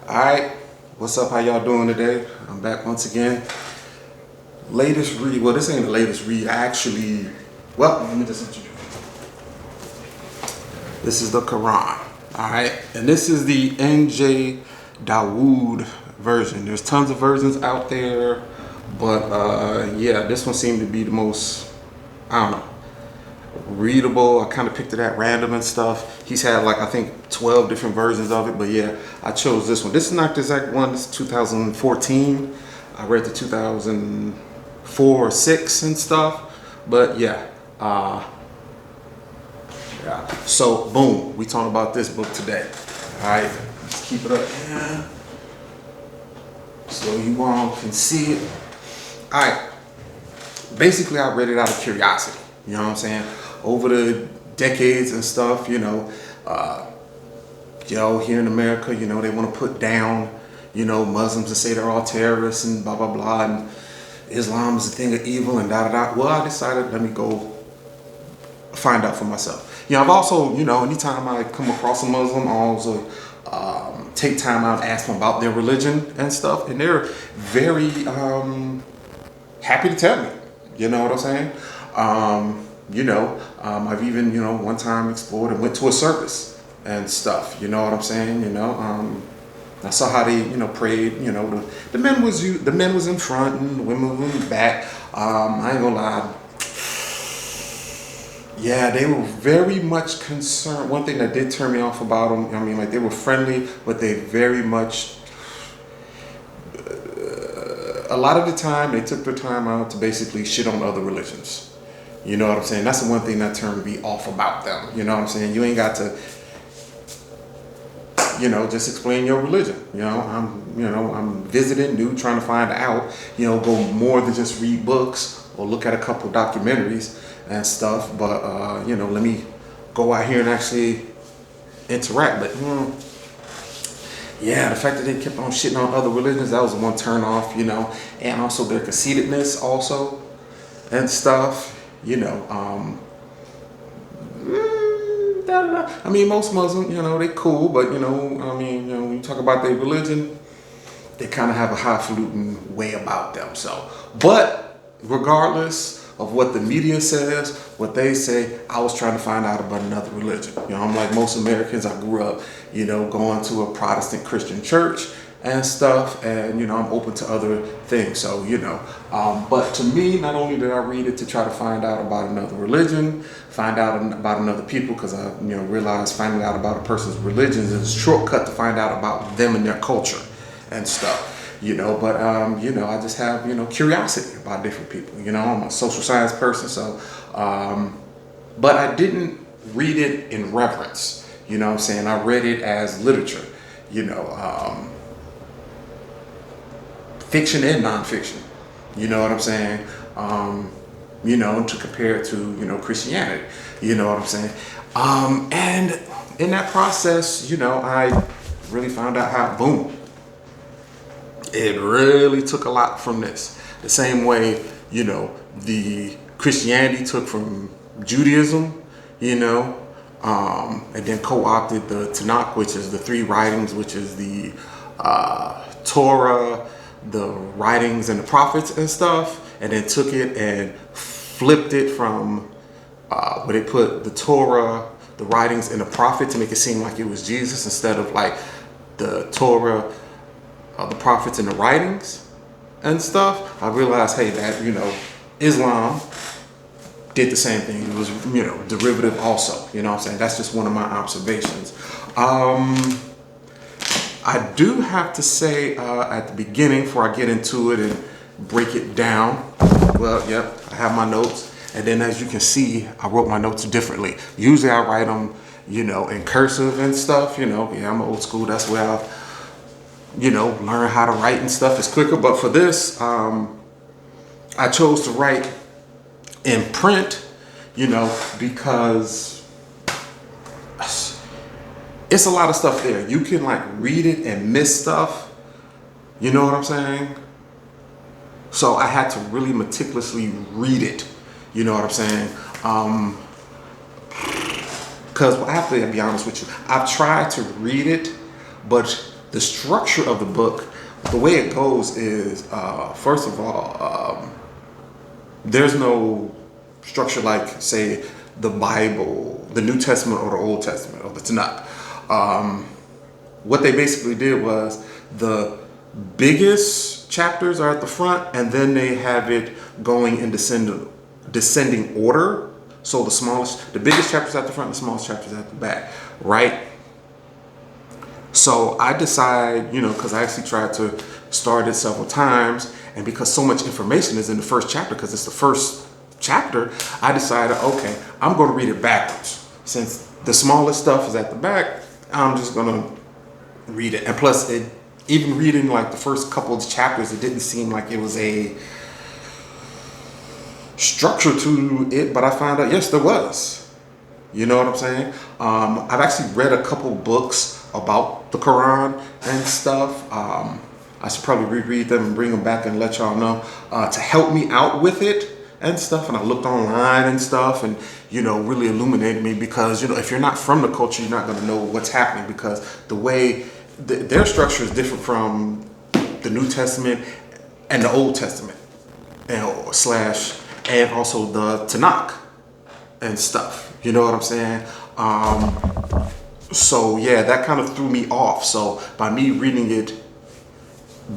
Alright, what's up? How y'all doing today? I'm back once again. Latest read. Well, this ain't the latest read. Let me just introduce. This is the Qur'an. Alright, and this is the NJ Dawood version. There's tons of versions out there, but yeah, this one seemed to be the most, I don't know, readable. I kind of picked it at random and stuff. He's had like I think 12 different versions of it, but yeah, I chose this one. This is not the exact one. This is 2014. I read the 2004 or 6 and stuff, but yeah. Yeah. So boom, we talking about this book today. All right, let's keep it up here so you all can see it. All right. Basically, I read it out of curiosity. You know what I'm saying? Over the decades and stuff, here in America, they want to put down, Muslims and say they're all terrorists and blah, blah, blah. And Islam is a thing of evil and da, da, da. Well, I decided, let me go find out for myself. I've also, anytime I come across a Muslim, I also take time out and ask them about their religion and stuff. And they're very happy to tell me. You know what I'm saying? I've even, one time explored and went to a service and stuff. You know what I'm saying? I saw how they, prayed. The men was in front and the women was in the back. I ain't gonna lie. Yeah, they were very much concerned. One thing that did turn me off about them, they were friendly, but they very much. A lot of the time, they took their time out to basically shit on other religions. You know what I'm saying? That's the one thing that turned me off about them. You know what I'm saying? You ain't got to, just explain your religion. I'm visiting, new, trying to find out. Go more than just read books or look at a couple documentaries and stuff. But let me go out here and actually interact. But yeah, the fact that they kept on shitting on other religions, that was one turn off, and also their conceitedness also and stuff, most Muslims, they cool, but when you talk about their religion, they kind of have a highfalutin way about them. So, but regardless of what the media says, what they say, I was trying to find out about another religion. I'm like most Americans. I grew up, going to a Protestant Christian church and stuff, and I'm open to other things. So but to me, not only did I read it to try to find out about another religion, find out about another people, because I realized finding out about a person's religion is a shortcut to find out about them and their culture and stuff. But I just have curiosity about different people. I'm a social science person, so but I didn't read it in reverence. What I'm saying? I read it as literature. Fiction and nonfiction. You know what I'm saying? To compare it to Christianity. You know what I'm saying? And in that process, I really found out how boom. It really took a lot from this. The same way, the Christianity took from Judaism, and then co-opted the Tanakh, which is the 3 writings, which is the Torah, the writings and the prophets and stuff, and then took it and flipped it from where they put the Torah, the writings, and the prophet to make it seem like it was Jesus instead of like the Torah, the prophets and the writings and stuff. I realized, hey, that Islam did the same thing. It was derivative also. You know what I'm saying? That's just one of my observations. I do have to say at the beginning, before I get into it and break it down, well, yep, I have my notes, and then as you can see, I wrote my notes differently. Usually I write them in cursive and stuff. Yeah, I'm old school. That's where I learn how to write and stuff is quicker. But for this, I chose to write in print, because it's a lot of stuff there. You can like read it and miss stuff. You know what I'm saying? So I had to really meticulously read it. You know what I'm saying? Because I have to be honest with you. I've tried to read it, but the structure of the book, the way it goes is, first of all, there's no structure like, say, the Bible, the New Testament or the Old Testament or the Tanakh. What they basically did was the biggest chapters are at the front, and then they have it going in descending order. So the biggest chapters at the front, the smallest chapters at the back, right? So I decide, because I actually tried to start it several times, and because so much information is in the first chapter, because it's the first chapter, I decided, okay, I'm going to read it backwards. Since the smallest stuff is at the back, I'm just going to read it. And plus, even reading like the first couple of chapters, it didn't seem like it was a structure to it, but I found out, yes, there was. You know what I'm saying? I've actually read a couple books about the Qur'an and stuff. I should probably reread them and bring them back and let y'all know to help me out with it and stuff. And I looked online and stuff, and really illuminated me, because if you're not from the culture, you're not going to know what's happening, because the way their structure is different from the New Testament and the Old Testament, and also the Tanakh and stuff. You know what I'm saying? So yeah, that kind of threw me off. So by me reading it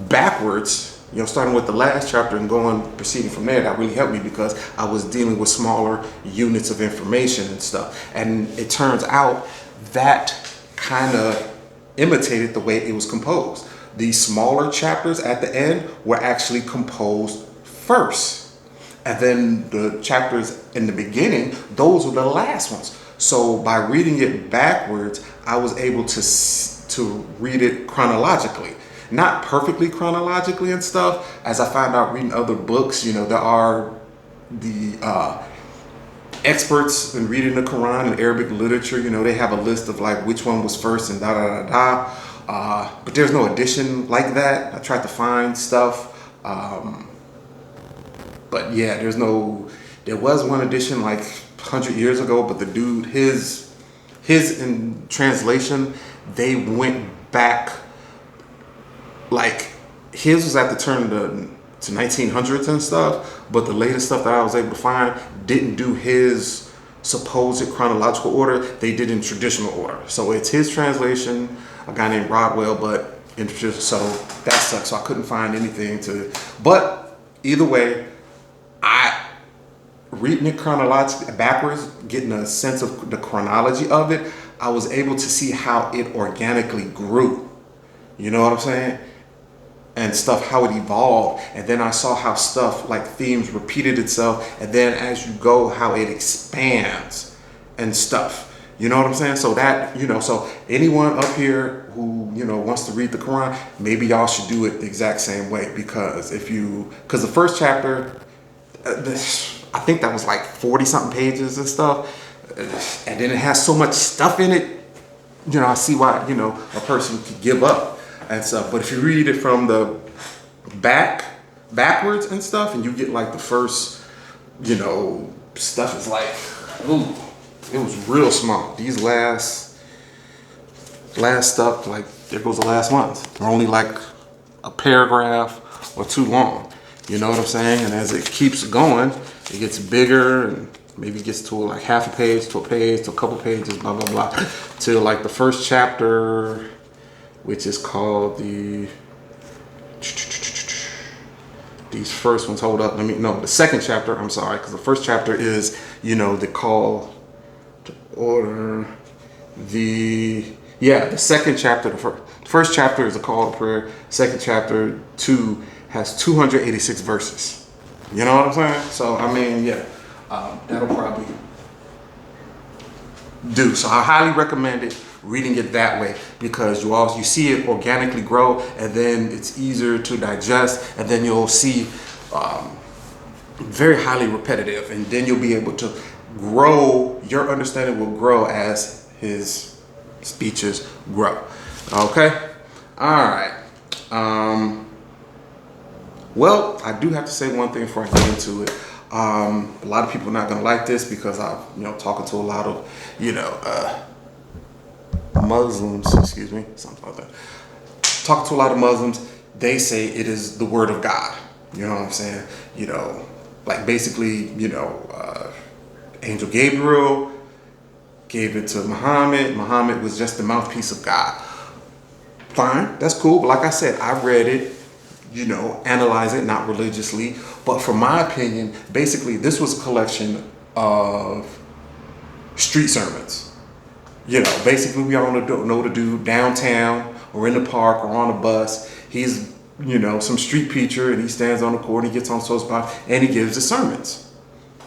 backwards, starting with the last chapter and proceeding from there, that really helped me, because I was dealing with smaller units of information and stuff. And it turns out that kind of imitated the way it was composed. These smaller chapters at the end were actually composed first. And then the chapters in the beginning, those were the last ones. So by reading it backwards, I was able to read it chronologically. Not perfectly chronologically and stuff, as I found out reading other books. There are the experts in reading the Quran and Arabic literature. They have a list of like which one was first and da da da da. But there's no edition like that. I tried to find stuff. But yeah, there was one edition like 100 years ago, but the dude, his in translation, they went back, like his was at the turn to 1900s and stuff, but the latest stuff that I was able to find didn't do his supposed chronological order. They did in traditional order. So it's his translation, a guy named Rodwell, but so that sucks. So I couldn't find anything but either way, reading it chronologically backwards, getting a sense of the chronology of it, I was able to see how it organically grew. You know what I'm saying? And stuff, how it evolved. And then I saw how stuff like themes repeated itself. And then as you go, how it expands and stuff. You know what I'm saying? So that, so anyone up here who, wants to read the Quran, maybe y'all should do it the exact same way. Because the first chapter, I think that was like 40 something pages and stuff. And then it has so much stuff in it. I see why, a person could give up and stuff. But if you read it from the backwards and stuff, and you get like the first, stuff is like, ooh, it was real small. These last stuff, like there goes the last ones. They're only like a paragraph or two long. You know what I'm saying? And as it keeps going, it gets bigger, and maybe gets to like half a page, to a page, to a couple pages, blah, blah, blah. Till like the first chapter, which is called these first ones, hold up, the second chapter, I'm sorry, because the first chapter is, the call to order. The second chapter, the first chapter is a call to prayer. Second chapter, 2, has 286 verses. You know what I'm saying? So, that'll probably do. So I highly recommend it, reading it that way, because you see it organically grow, and then it's easier to digest, and then you'll see very highly repetitive, and then you'll be able to grow. Your understanding will grow as his speeches grow. Okay? All right. Well, I do have to say one thing before I get into it. A lot of people are not going to like this, because I'm, talking to a lot of, Muslims, something like that. talking to a lot of Muslims, they say it is the word of God. You know what I'm saying? You know, like basically, you know, Angel Gabriel gave it to Muhammad. Muhammad was just the mouthpiece of God. Fine, that's cool. But like I said, I read it, you know, analyze it, not religiously. But from my opinion, basically, this was a collection of street sermons. You know, basically, we all know the dude downtown or in the park or on a bus. He's, you know, some street preacher, and he stands on the court, he gets on social spot, and he gives the sermons.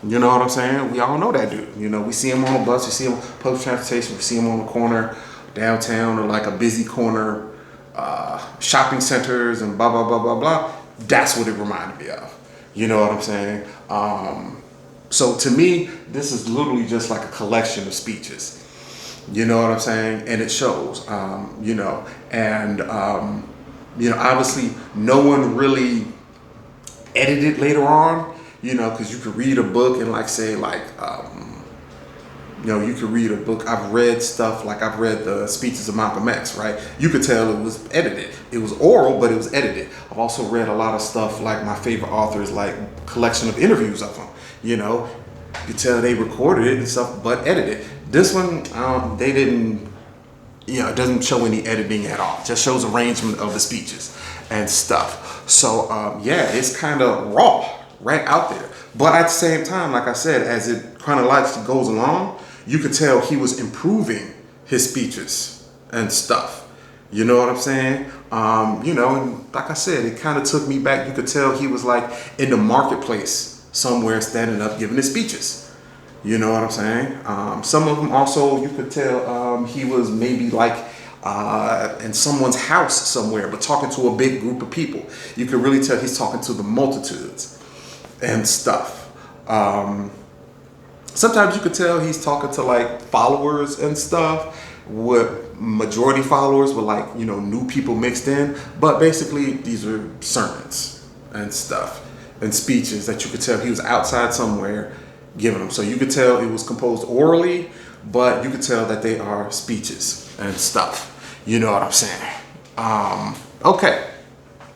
You know what I'm saying? We all know that dude. You know, we see him on a bus, we see him on public transportation, we see him on the corner downtown or like a busy corner, shopping centers and blah, blah, blah, blah, blah. That's what it reminded me of. You know what I'm saying? So to me, this is literally just like a collection of speeches. You know what I'm saying? And it shows, you know, and, you know, obviously no one really edited later on, you know, because you could read a book and like say like, you know, you could read a book. I've read stuff like I've read the speeches of Malcolm X, right? You could tell it was edited. It was oral, but it was edited. I've also read a lot of stuff like my favorite authors, like collection of interviews of them, you know. You could tell they recorded it and stuff, but edited. This one, they didn't, you know, it doesn't show any editing at all. It just shows arrangement of the speeches and stuff. So, yeah, it's kind of raw, right out there. But at the same time, like I said, as it chronologically goes along, you could tell he was improving his speeches and stuff. You know what I'm saying? You know, and like I said, it kind of took me back. You could tell he was like in the marketplace somewhere standing up giving his speeches. You know what I'm saying? Some of them also, you could tell he was maybe like in someone's house somewhere, but talking to a big group of people. You could really tell he's talking to the multitudes and stuff. Sometimes you could tell he's talking to like followers and stuff, with majority followers with like, you know, new people mixed in. But basically these are sermons and stuff and speeches that you could tell he was outside somewhere giving them. So you could tell it was composed orally, but you could tell that they are speeches and stuff. You know what I'm saying? Okay,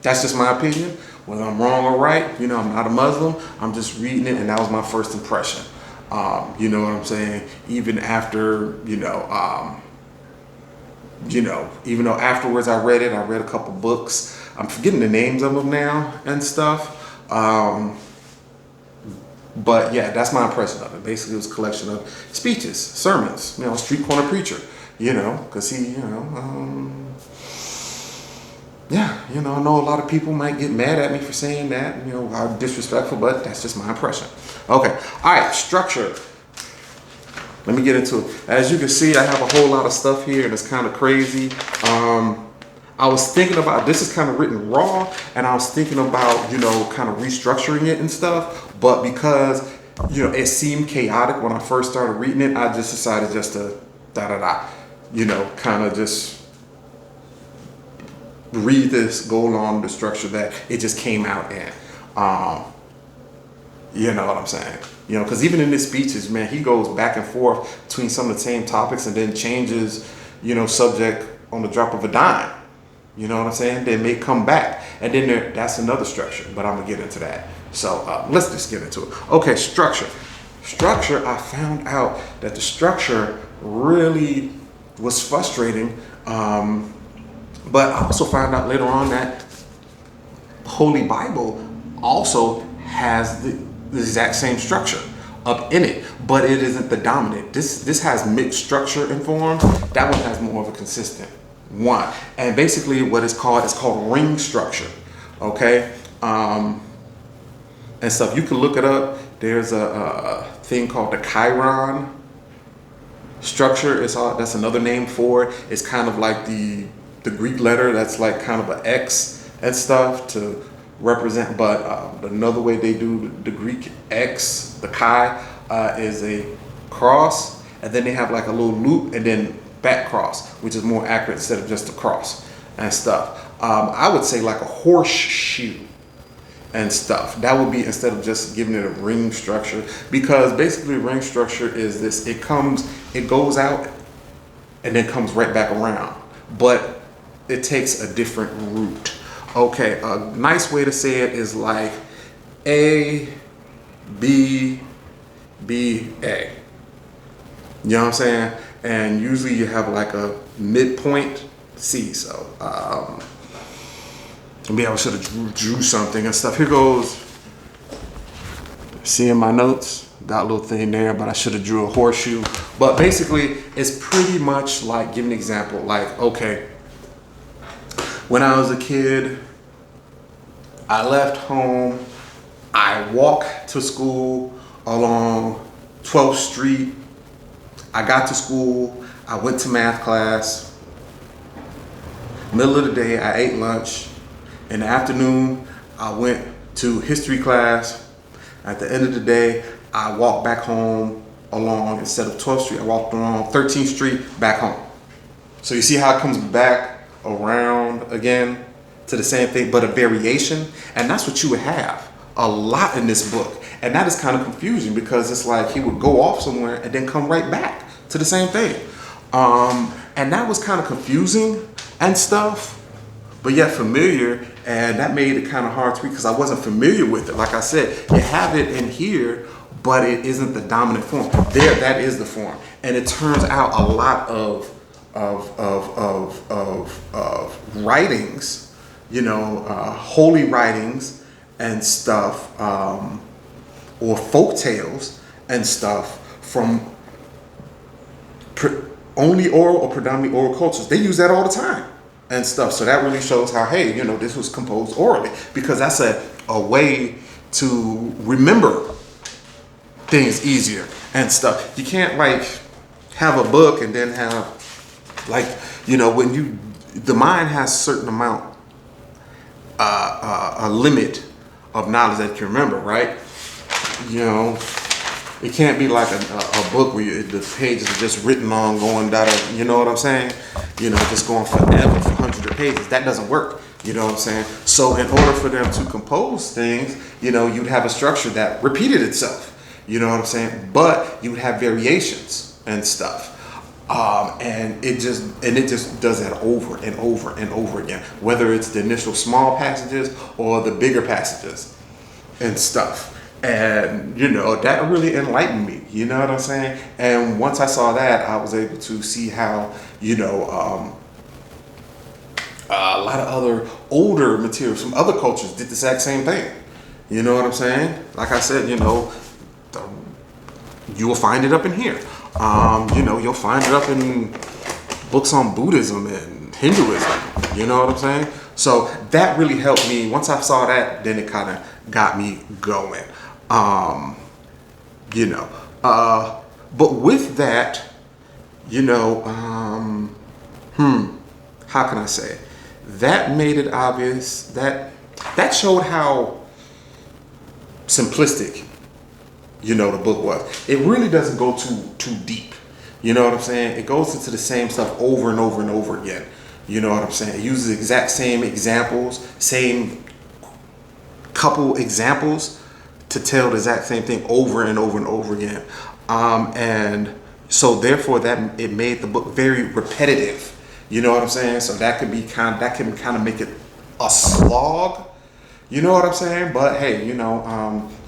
that's just my opinion. Whether I'm wrong or right, you know, I'm not a Muslim. I'm just reading it, and that was my first impression. You know what I'm saying? Even after, you know, even though afterwards I read a couple books. I'm forgetting the names of them now and stuff. But yeah, that's my impression of it. Basically, it was a collection of speeches, sermons, you know, a street corner preacher, you know, because he, you know, yeah, you know, I know a lot of people might get mad at me for saying that, you know, how disrespectful, but that's just my impression. Okay, all right, structure. Let me get into it. As you can see, I have a whole lot of stuff here, and it's kind of crazy. I was thinking about, this is kind of written raw, and I was thinking about, you know, kind of restructuring it and stuff, but because, you know, it seemed chaotic when I first started reading it, I just decided just to you know, kind of just read this, go along the structure that it just came out in. You know what I'm saying? You know, because even in his speeches, man, he goes back and forth between some of the same topics and then changes, you know, subject on the drop of a dime. You know what I'm saying? They may come back. And then that's another structure, but I'm going to get into that. So let's just get into it. Okay, structure. Structure, I found out that the structure really was frustrating. But I also found out later on that the Holy Bible also has the exact same structure up in it, but it isn't the dominant. This has mixed structure and form. That one has more of a consistent one. And basically what it's called ring structure. Okay? And stuff. You can look it up. There's a thing called the Chiron structure. That's another name for it. It's kind of like the Greek letter that's like kind of an X and stuff to represent, but another way they do the Greek X, the chi, is a cross, and then they have like a little loop and then back cross, which is more accurate instead of just a cross and stuff. I would say like a horseshoe and stuff. That would be instead of just giving it a ring structure, because basically ring structure is this: it goes out and then comes right back around. But it takes a different route. Okay, a nice way to say it is like A, B, B, A. You know what I'm saying? And usually you have like a midpoint C. So maybe I should have drew something and stuff. Here goes. See in my notes, got a little thing there, but I should have drew a horseshoe. But basically, it's pretty much like, give an example. Like, okay, when I was a kid, I left home. I walked to school along 12th Street. I got to school. I went to math class. Middle of the day, I ate lunch. In the afternoon, I went to history class. At the end of the day, I walked back home along, instead of 12th Street, I walked along 13th Street back home. So you see how it comes back around again to the same thing, but a variation. And that's what you would have a lot in this book. And that is kind of confusing because it's like he would go off somewhere and then come right back to the same thing. And that was kind of confusing and stuff, but yet familiar. And that made it kind of hard to read because I wasn't familiar with it. Like I said, you have it in here, but it isn't the dominant form. There, that is the form. And it turns out a lot of writings, you know, holy writings and stuff, or folk tales and stuff from only oral or predominantly oral cultures. They use that all the time and stuff. So that really shows how, hey, you know, this was composed orally, because that's a way to remember things easier and stuff. You can't like have a book and then have like, you know, when the mind has a certain amount, a limit of knowledge that you can remember, right? You know, it can't be like a book where the pages are just written on going down, you know what I'm saying? You know, just going forever for hundreds of pages. That doesn't work, you know what I'm saying? So in order for them to compose things, you know, you'd have a structure that repeated itself, you know what I'm saying? But you would have variations and stuff. And it just does that over and over and over again, whether it's the initial small passages or the bigger passages and stuff. And, you know, that really enlightened me, you know what I'm saying? And once I saw that, I was able to see how, you know, a lot of other older materials from other cultures did the exact same thing. You know what I'm saying? Like I said, you know, you will find it up in here. You know, you'll find it up in books on Buddhism and Hinduism, you know what I'm saying? So that really helped me. Once I saw that, then it kind of got me going. You know, but with that, you know, how can I say it? That made it obvious that showed how simplistic, you know, the book was. It really doesn't go too deep. You know what I'm saying? It goes into the same stuff over and over and over again. You know what I'm saying? It uses the exact same examples, same couple examples to tell the exact same thing over and over and over again. And so therefore that it made the book very repetitive. You know what I'm saying? So that can kind of make it a slog. You know what I'm saying? But hey, you know,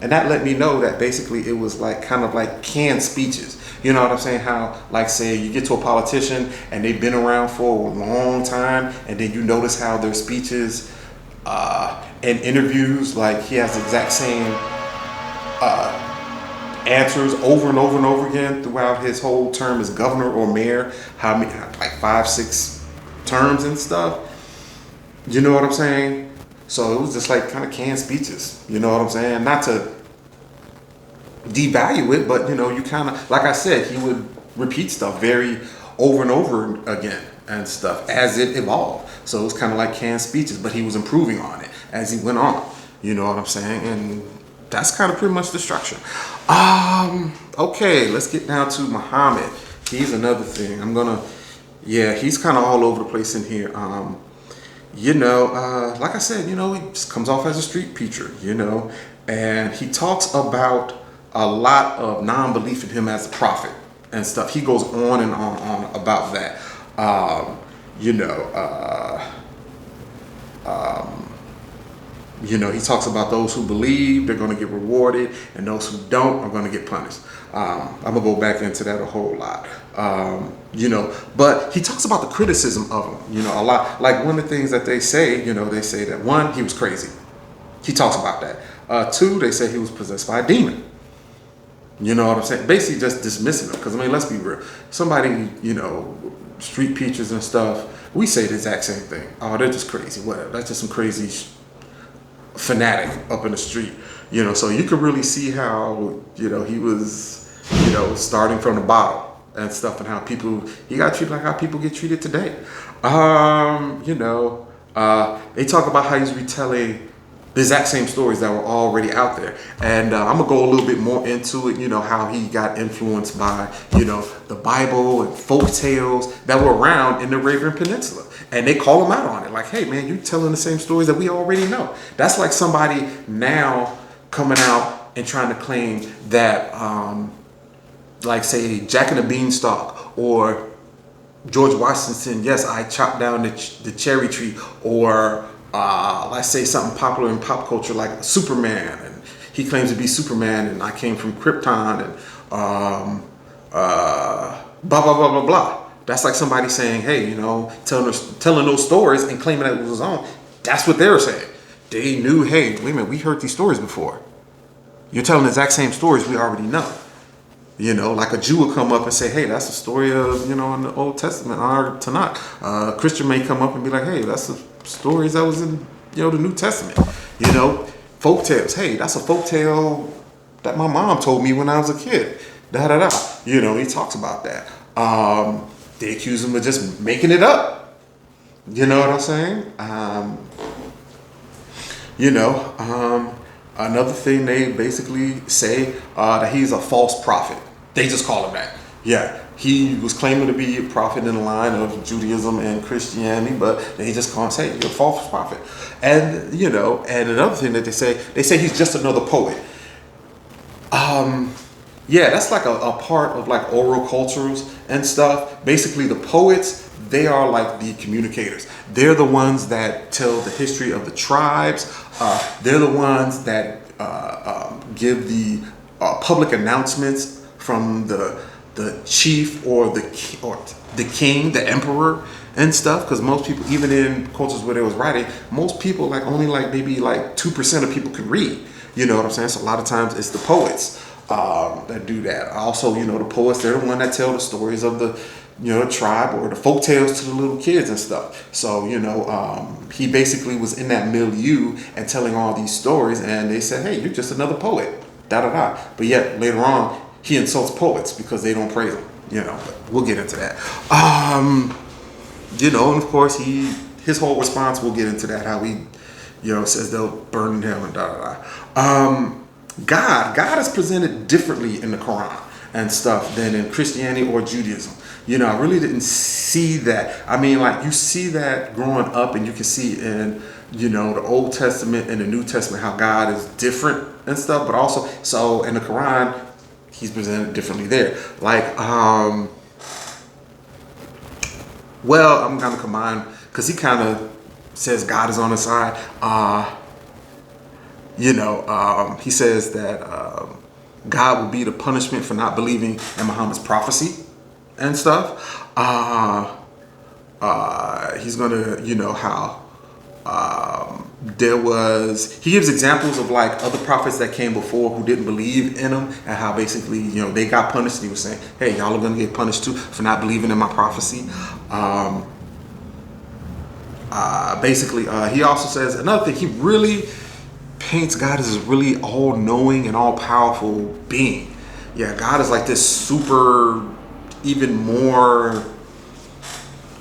and that let me know that basically it was like kind of like canned speeches. You know what I'm saying? How, like, say you get to a politician and they've been around for a long time, and then you notice how their speeches and interviews, like he has the exact same answers over and over and over again throughout his whole term as governor or mayor. How many, like 5-6 terms and stuff. You know what I'm saying? So it was just like kind of canned speeches. You know what I'm saying? Not to devalue it, but you know, you kind of, like I said, he would repeat stuff very over and over again and stuff as it evolved. So it was kind of like canned speeches, but he was improving on it as he went on. You know what I'm saying? And that's kind of pretty much the structure. Okay, let's get down to Muhammad. He's another thing. He's kind of all over the place in here. You know, like I said, you know, he just comes off as a street preacher, you know, and he talks about a lot of non-belief in him as a prophet and stuff. He goes on and on about that. You know, He talks about those who believe, they're going to get rewarded, and those who don't are going to get punished. I'm going to go back into that a whole lot. But he talks about the criticism of him, a lot. Like one of the things that they say, they say that one, he was crazy. He talks about that. Two, they say he was possessed by a demon. You know what I'm saying? Basically just dismissing him. Because, let's be real. Somebody, street preachers and stuff, we say the exact same thing. Oh, they're just crazy. Whatever. That's just some crazy fanatic up in the street. So you can really see how, he was, starting from the bottom and stuff, and how he got treated like how people get treated today. They talk about how he's retelling the exact same stories that were already out there. And I'm going to go a little bit more into it, how he got influenced by, the Bible and folk tales that were around in the Arabian Peninsula. And they call him out on it. Like, hey, man, you're telling the same stories that we already know. That's like somebody now coming out and trying to claim that, like, say, Jack and the Beanstalk or George Washington, yes, I chopped down the cherry tree, or let's say something popular in pop culture like Superman, and he claims to be Superman, and I came from Krypton, and blah blah blah blah blah. That's like somebody saying, hey, telling those stories and claiming that it was his own. That's what they were saying. They knew, hey, wait a minute, we heard these stories before. You're telling the exact same stories we already know. Like a Jew would come up and say, hey, that's the story of, in the Old Testament, or Tanakh. A Christian may come up and be like, hey, that's the stories that was in, the New Testament. Folk tales. Hey, that's a folk tale that my mom told me when I was a kid. Da da da. He talks about that. They accuse him of just making it up. You know what I'm saying? Another thing they basically say that he's a false prophet. They just call him that. Yeah, he was claiming to be a prophet in the line of Judaism and Christianity, but they just can't say you're a false prophet. And and another thing that they say he's just another poet. Yeah, that's like a part of like oral cultures and stuff. Basically, the poets, they are like the communicators. They're the ones that tell the history of the tribes. They're the ones that give the public announcements from the chief or the king, the emperor and stuff. Because most people, even in cultures where they was writing, most people only maybe 2% of people can read. You know what I'm saying? So a lot of times it's the poets that do that. Also, the poets, they're the one that tell the stories of the tribe or the folk tales to the little kids and stuff. So, he basically was in that milieu and telling all these stories, and they said, hey, you're just another poet, da da da. But yet later on, he insults poets because they don't praise him, but we'll get into that. And of course, his whole response, we'll get into that, how he, says they'll burn him and da da da. God is presented differently in the Qur'an and stuff than in Christianity or Judaism. I really didn't see that. You see that growing up, and you can see in, the Old Testament and the New Testament how God is different and stuff, but also, so in the Quran, he's presented differently there. I'm going to combine, because he kind of says God is on his side. He says that God will be the punishment for not believing in Muhammad's prophecy and stuff. He's gonna, how he gives examples of other prophets that came before who didn't believe in him, and how basically, they got punished. And he was saying, hey, y'all are gonna get punished too for not believing in my prophecy. He also says another thing. He really paints God as a really all-knowing and all-powerful being. Yeah, God is like this super, even more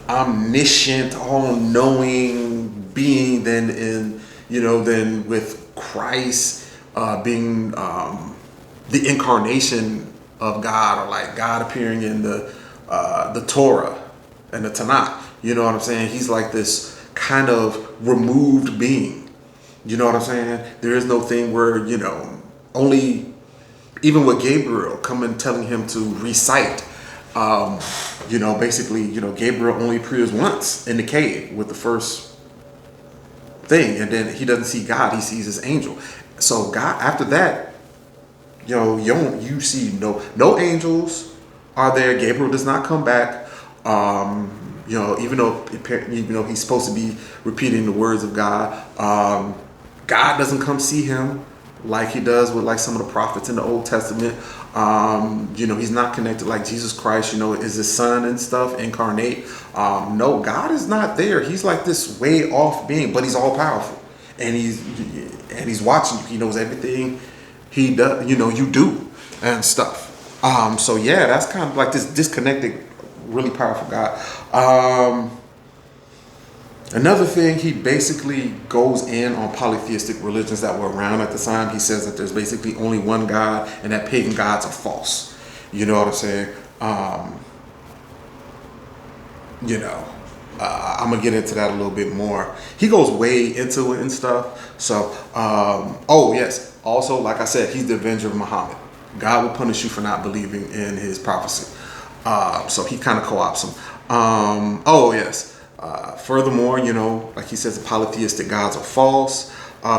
omniscient, all-knowing being than with Christ being the incarnation of God, or God appearing in the Torah and the Tanakh. You know what I'm saying? He's like this kind of removed being. You know what I'm saying? There is no thing where, only, even with Gabriel coming telling him to recite, Gabriel only appears once in the cave with the first thing, and then he doesn't see God, he sees his angel. So God, after that, you see no angels are there. Gabriel does not come back. Even though he's supposed to be repeating the words of God, God doesn't come see him like he does with like some of the prophets in the Old Testament. He's not connected like Jesus Christ, is his son and stuff, incarnate. No, God is not there. He's like this way off being, but he's all powerful. And he's watching you. He knows everything he does, you do and stuff. So yeah, that's kind of like this disconnected, really powerful God. Another thing, he basically goes in on polytheistic religions that were around at the time. He says that there's basically only one God and that pagan gods are false. You know what I'm saying? I'm gonna get into that a little bit more. He goes way into it and stuff. So, yes. Also, like I said, he's the avenger of Muhammad. God will punish you for not believing in his prophecy. So he kind of co-opts him. Furthermore, like he says, the polytheistic gods are false.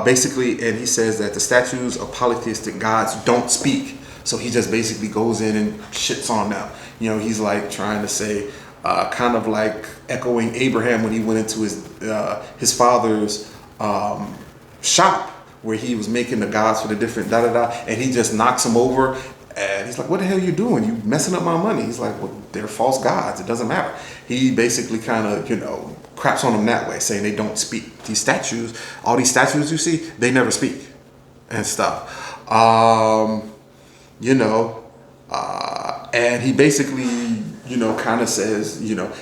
Basically, and he says that the statues of polytheistic gods don't speak. So he just basically goes in and shits on them. He's like trying to say, kind of like echoing Abraham when he went into his father's shop where he was making the gods for the different and he just knocks him over. And he's like, what the hell are you doing? You messing up my money. He's like, well, they're false gods. It doesn't matter. He basically kind of, craps on them that way, saying they don't speak. All these statues you see, they never speak and stuff. And he basically, kind of says,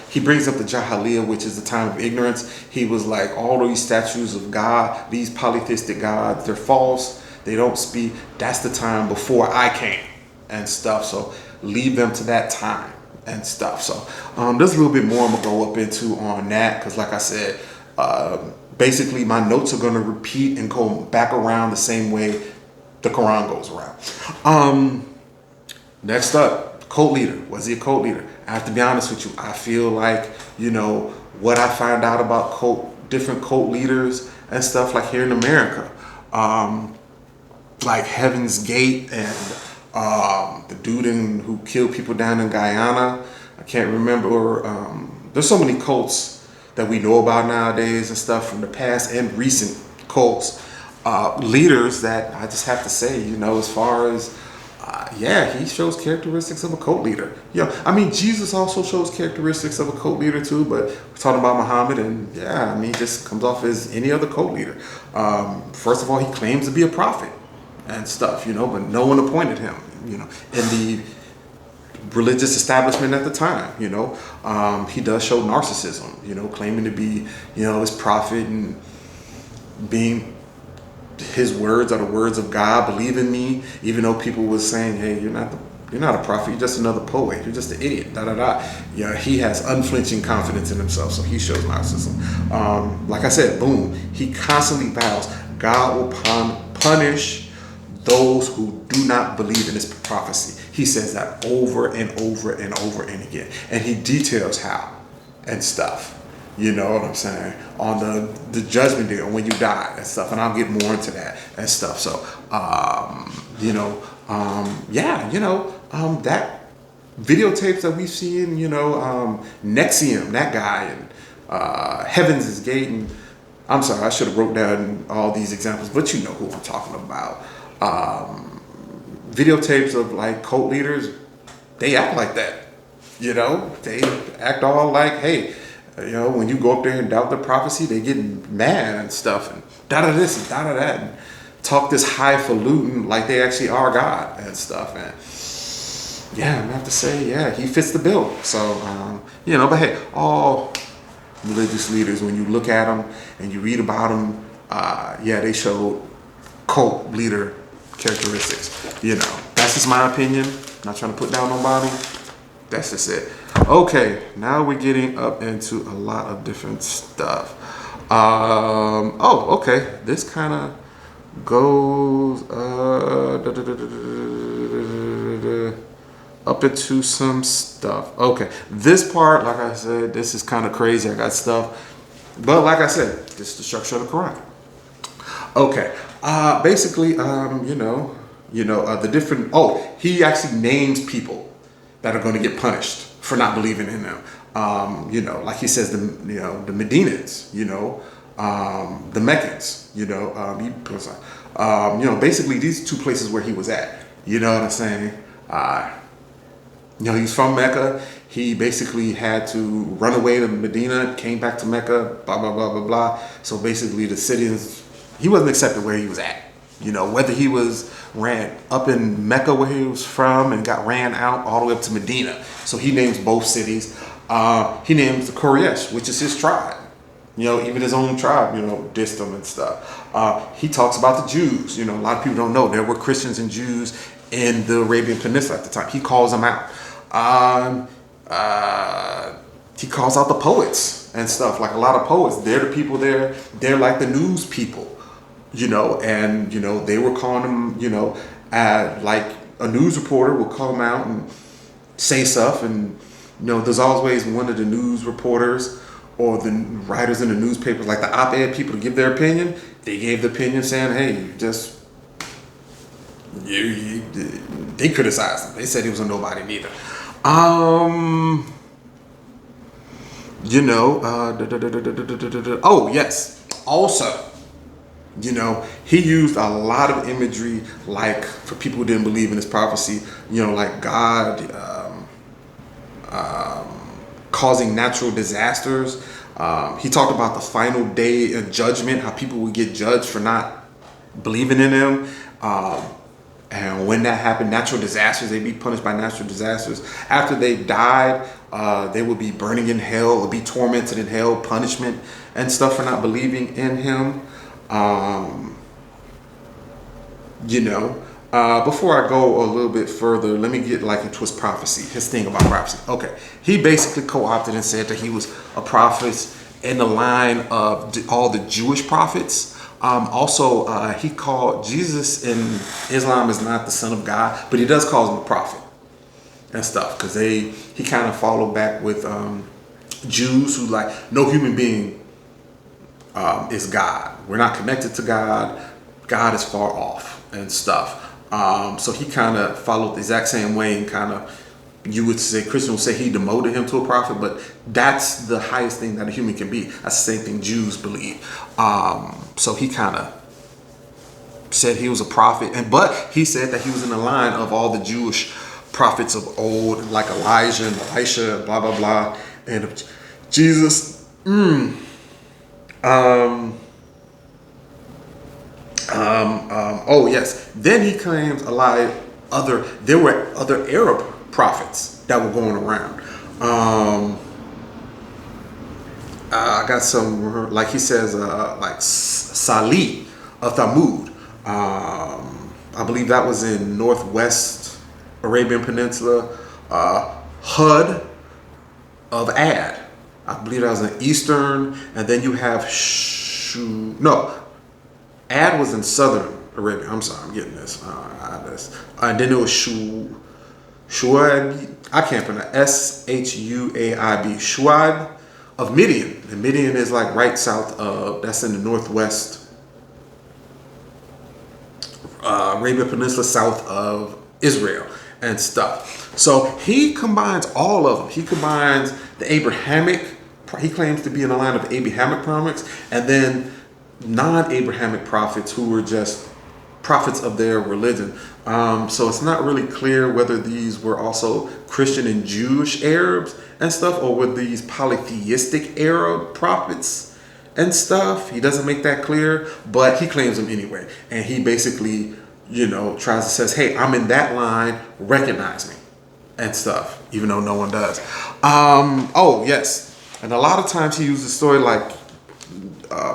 he brings up the Jahiliyyah, which is the time of ignorance. He was like, all of these statues of God, these polytheistic gods, they're false. They don't speak. That's the time before I came and stuff. So leave them to that time and stuff. So there's a little bit more I'm going to go up into on that. Because like I said, basically my notes are going to repeat and go back around the same way the Qur'an goes around. Next up, cult leader. Was he a cult leader? I have to be honest with you. I feel like, what I find out about different cult leaders and stuff like here in America, like Heaven's Gate and the dude who killed people down in Guyana. I can't remember. There's so many cults that we know about nowadays and stuff from the past and recent cults. Leaders that I just have to say, as far as, he shows characteristics of a cult leader. Jesus also shows characteristics of a cult leader too, but we're talking about Muhammad and he just comes off as any other cult leader. First of all, he claims to be a prophet and stuff, but no one appointed him, in the religious establishment at the time, he does show narcissism, claiming to be, his prophet and being his words are the words of God, believe in me, even though people was saying, hey, you're not a prophet, you're just another poet, you're just an idiot, he has unflinching confidence in himself, so he shows narcissism. Like I said, boom, he constantly vows God will punish those who do not believe in his prophecy. He says that over and over and over and again, and he details how and stuff. You know what I'm saying? On the judgment day, or when you die and stuff, and I'll get more into that and stuff. So, that videotapes that we've seen, Nexium, that guy, and Heaven's Gate, and I'm sorry, I should have wrote down all these examples, but you know who I'm talking about. Videotapes of like cult leaders, they act like that. They act all like, hey, when you go up there and doubt the prophecy, they get mad and stuff and da-da this and da-da that and talk this highfalutin like they actually are God and stuff. And I'm gonna have to say, he fits the bill. So, but hey, all religious leaders, when you look at them and you read about them, they show cult leader characteristics. That's just my opinion. Not trying to put down nobody. That's just it. Okay, now we're getting up into a lot of different stuff. Okay. This kind of goes up into some stuff. Okay, this part, like I said, this is kind of crazy. I got stuff But like I said, this is the structure of the Quran. Okay. Basically, the different. Oh, he actually names people that are going to get punished for not believing in him. Like he says, the Medinians, the Meccans, basically these two places where he was at. You know what I'm saying? He's from Mecca. He basically had to run away to Medina, came back to Mecca, blah, blah, blah, blah, blah. So basically the cities, he wasn't accepted where he was at. Whether he was ran up in Mecca where he was from and got ran out all the way up to Medina. So he names both cities. He names the Quraysh, which is his tribe. Even his own tribe, dissed him and stuff. He talks about the Jews. A lot of people don't know there were Christians and Jews in the Arabian Peninsula at the time. He calls them out. He calls out the poets and stuff. Like a lot of poets, they're the people there. They're like the news people, and they were calling them, like a news reporter will come out and say stuff, and there's always one of the news reporters or the writers in the newspapers, like the op-ed people, to give their opinion. They gave the opinion saying, hey, they criticized him. They said he was a nobody neither. Oh yes. Also, he used a lot of imagery, like for people who didn't believe in his prophecy. Like God causing natural disasters. He talked about the final day of judgment, how people would get judged for not believing in him. And when that happened, natural disasters, they'd be punished by natural disasters. After they died, they would be burning in hell or be tormented in hell, punishment and stuff for not believing in him. Before I go a little bit further, let me get into his prophecy, his thing about prophecy. Okay, he basically co-opted and said that he was a prophet in the line of all the Jewish prophets. He called Jesus in Islam is not the son of God, but he does call him a prophet and stuff, because he kind of followed back with Jews who no human being is God. We're not connected to God. God is far off and stuff. So he kind of followed the exact same way, and kind of, you would say, Christians would say he demoted him to a prophet, but that's the highest thing that a human can be. That's the same thing Jews believe. So he kind of said he was a prophet, but he said that he was in the line of all the Jewish prophets of old, like Elijah and Elisha, blah, blah, blah, and Jesus. Oh yes. Then he claims there were other Arab prophets that were going around. I got some, like he says, like Salih of Thamud. I believe that was in northwest Arabian Peninsula. Hud of Ad. I believe that was in eastern. And then you have Ad was in southern Arabia. I'm sorry, I'm getting this. And then it was Shuaib. I can't pronounce Shuaib. Shuaib of Midian. And Midian is like right south of, that's in the northwest Arabian Peninsula, south of Israel and stuff. So he combines all of them. He combines the Abrahamic, he claims to be in the line of Abrahamic prophets, and then non-Abrahamic prophets who were just prophets of their religion. So it's not really clear whether these were also Christian and Jewish Arabs and stuff, or were these polytheistic Arab prophets and stuff. He doesn't make that clear, but he claims them anyway. And he basically, tries to says, hey, I'm in that line, recognize me and stuff, even though no one does. Oh, yes. And a lot of times he uses the story like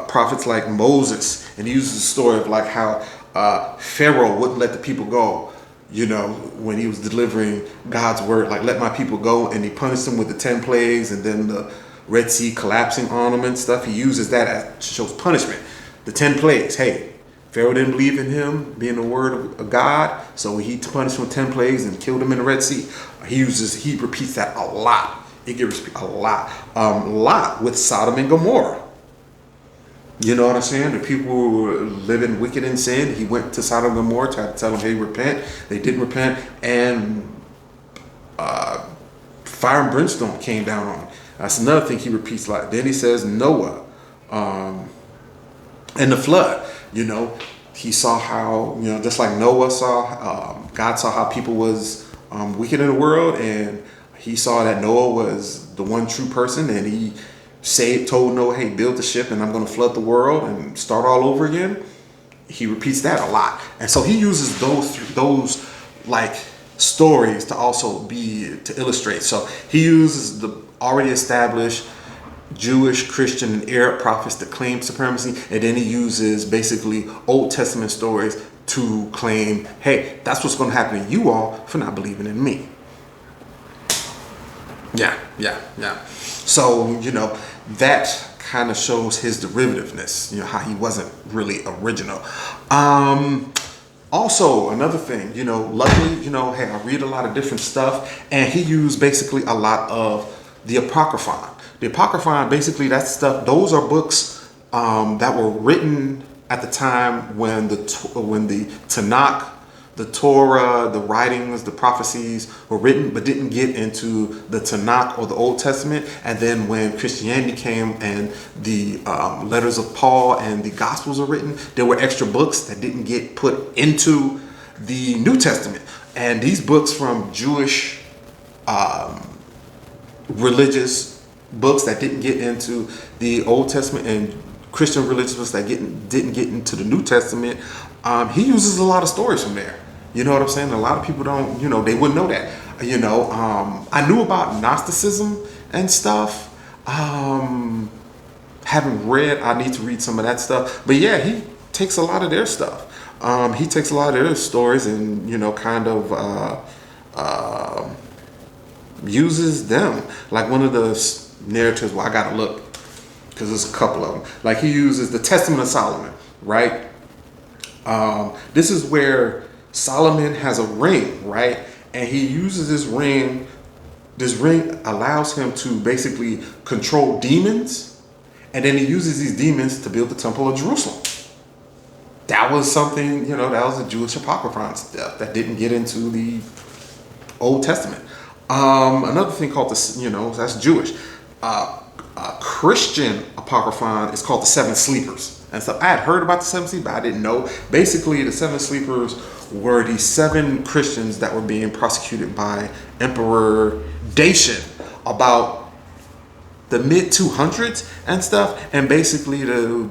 prophets like Moses, and he uses the story of like how Pharaoh wouldn't let the people go, when he was delivering God's word, like let my people go, and he punished them with the 10 plagues and then the Red Sea collapsing on them and stuff. He uses that as shows punishment. The 10 plagues. Hey, Pharaoh didn't believe in him being the word of God, so he punished him with 10 plagues and killed him in the Red Sea. He repeats that a lot. It gets a lot with Sodom and Gomorrah. You know what I'm saying? The people who were living wicked in sin, he went to Sodom and Gomorrah, tried to tell them, hey, repent. They didn't repent. And fire and brimstone came down on him. That's another thing he repeats a lot. Then he says Noah and the flood. You know, he saw how, you know, just like Noah saw, God saw how people was wicked in the world, and he saw that Noah was the one true person, and he told Noah, hey, build the ship and I'm going to flood the world and start all over again. He repeats that a lot. And so he uses those like stories to also to illustrate. So he uses the already established Jewish, Christian, and Arab prophets to claim supremacy, and then he uses basically Old Testament stories to claim, hey, that's what's going to happen to you all for not believing in me. Yeah. So, you know, that kind of shows his derivativeness, you know, how he wasn't really original. Also, another thing, you know, luckily, you know, hey, I read a lot of different stuff, and he used basically a lot of the Apocryphon. The Apocryphon, basically, that stuff, those are books that were written at the time when the Tanakh, the Torah, the writings, the prophecies were written, but didn't get into the Tanakh or the Old Testament. And then when Christianity came and the letters of Paul and the Gospels were written, there were extra books that didn't get put into the New Testament. And these books from Jewish religious books that didn't get into the Old Testament, and Christian religious books that didn't get into the New Testament, he uses a lot of stories from there. You know what I'm saying? A lot of people don't, you know, they wouldn't know that. You know, I knew about Gnosticism and stuff. Haven't read, I need to read some of that stuff. But yeah, he takes a lot of their stuff. He takes a lot of their stories and, you know, kind of uses them. Like one of the narratives, well, I gotta look, because there's a couple of them. Like he uses the Testament of Solomon, right? This is where Solomon has a ring, right? And he uses this ring. This ring allows him to basically control demons. And then he uses these demons to build the Temple of Jerusalem. That was something, you know, that was a Jewish Apocryphon stuff that didn't get into the Old Testament. Another thing called this, you know, that's Jewish. Christian Apocryphon is called the Seven Sleepers. And so I had heard about the Seven Sleepers, but I didn't know. Basically, the Seven Sleepers were the 7 Christians that were being prosecuted by Emperor Dacian about the mid 200s and stuff. And basically, to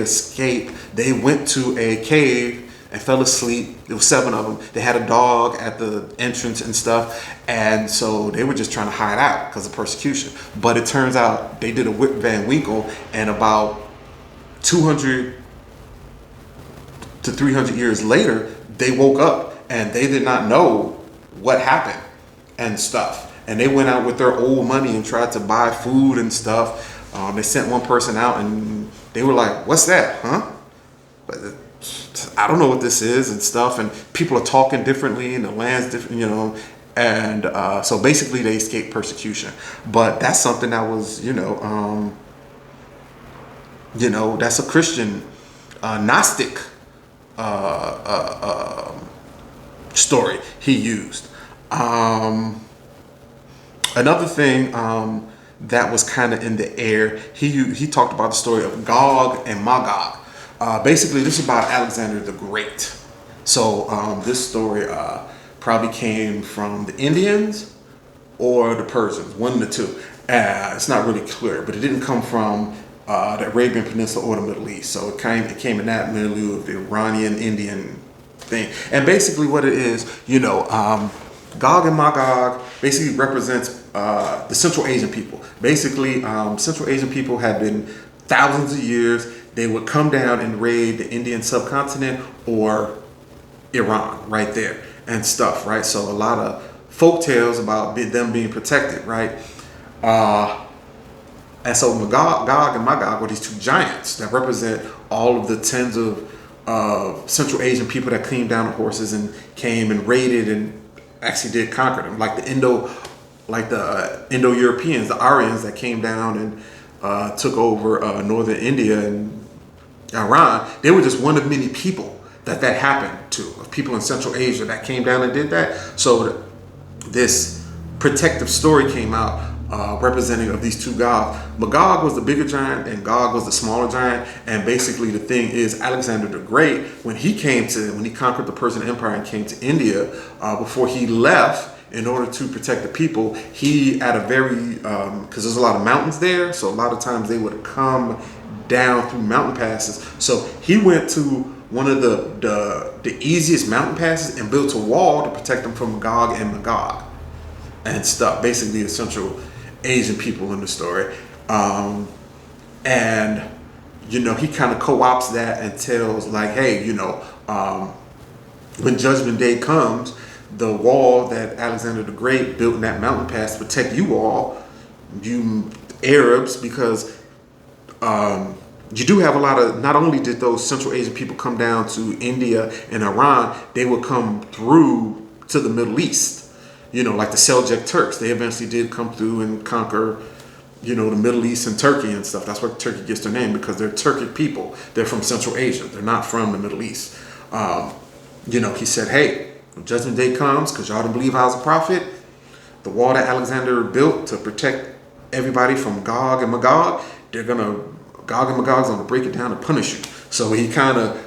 escape, they went to a cave and fell asleep. There were 7 of them. They had a dog at the entrance and stuff. And so they were just trying to hide out because of persecution. But it turns out they did a Rip Van Winkle, and about 200 to 300 years later, they woke up and they did not know what happened and stuff. And they went out with their old money and tried to buy food and stuff. They sent one person out and they were like, what's that, huh? But I don't know what this is and stuff. And people are talking differently and the land's different, you know. And so basically they escaped persecution. But that's something that was, you know, that's a Christian Gnostic story he used. Another thing that was kind of in the air, he talked about the story of Gog and Magog. Basically, this is about Alexander the Great. So this story probably came from the Indians or the Persians, one of the two. It's not really clear, but it didn't come from the Arabian Peninsula or the Middle East. So it came in that milieu of the Iranian, Indian thing. And basically what it is, you know, Gog and Magog basically represents the Central Asian people. Basically, Central Asian people had been thousands of years. They would come down and raid the Indian subcontinent or Iran right there and stuff, right? So a lot of folk tales about them being protected, right? And so Gog and Magog were these two giants that represent all of the tens of Central Asian people that came down on horses and came and raided and actually did conquer them, like the Indo-Europeans, the Aryans that came down and took over northern India and Iran, they were just one of many people that happened to, of people in Central Asia that came down and did that. So this protective story came out representing of these two gods. Magog was the bigger giant and Gog was the smaller giant. And basically the thing is, Alexander the Great, when he conquered the Persian Empire and came to India, before he left, in order to protect the people, he at a very, because there's a lot of mountains there, so a lot of times they would come down through mountain passes. So he went to one of the easiest mountain passes and built a wall to protect them from Gog and Magog and stuff. Basically, the Central Asian people in the story, and he kind of co-opts that and tells like, hey, when Judgment Day comes, the wall that Alexander the Great built in that mountain pass to protect you all, you Arabs, because you do have a lot of, not only did those Central Asian people come down to India and Iran, they would come through to the Middle East. Like the Seljuk Turks, they eventually did come through and conquer, the Middle East and Turkey and stuff. That's where Turkey gets their name, because they're Turkic people. They're from Central Asia. They're not from the Middle East. He said, hey, when Judgment Day comes, because y'all don't believe I was a prophet, the wall that Alexander built to protect everybody from Gog and Magog, Gog and Magog's gonna break it down and punish you. So he kind of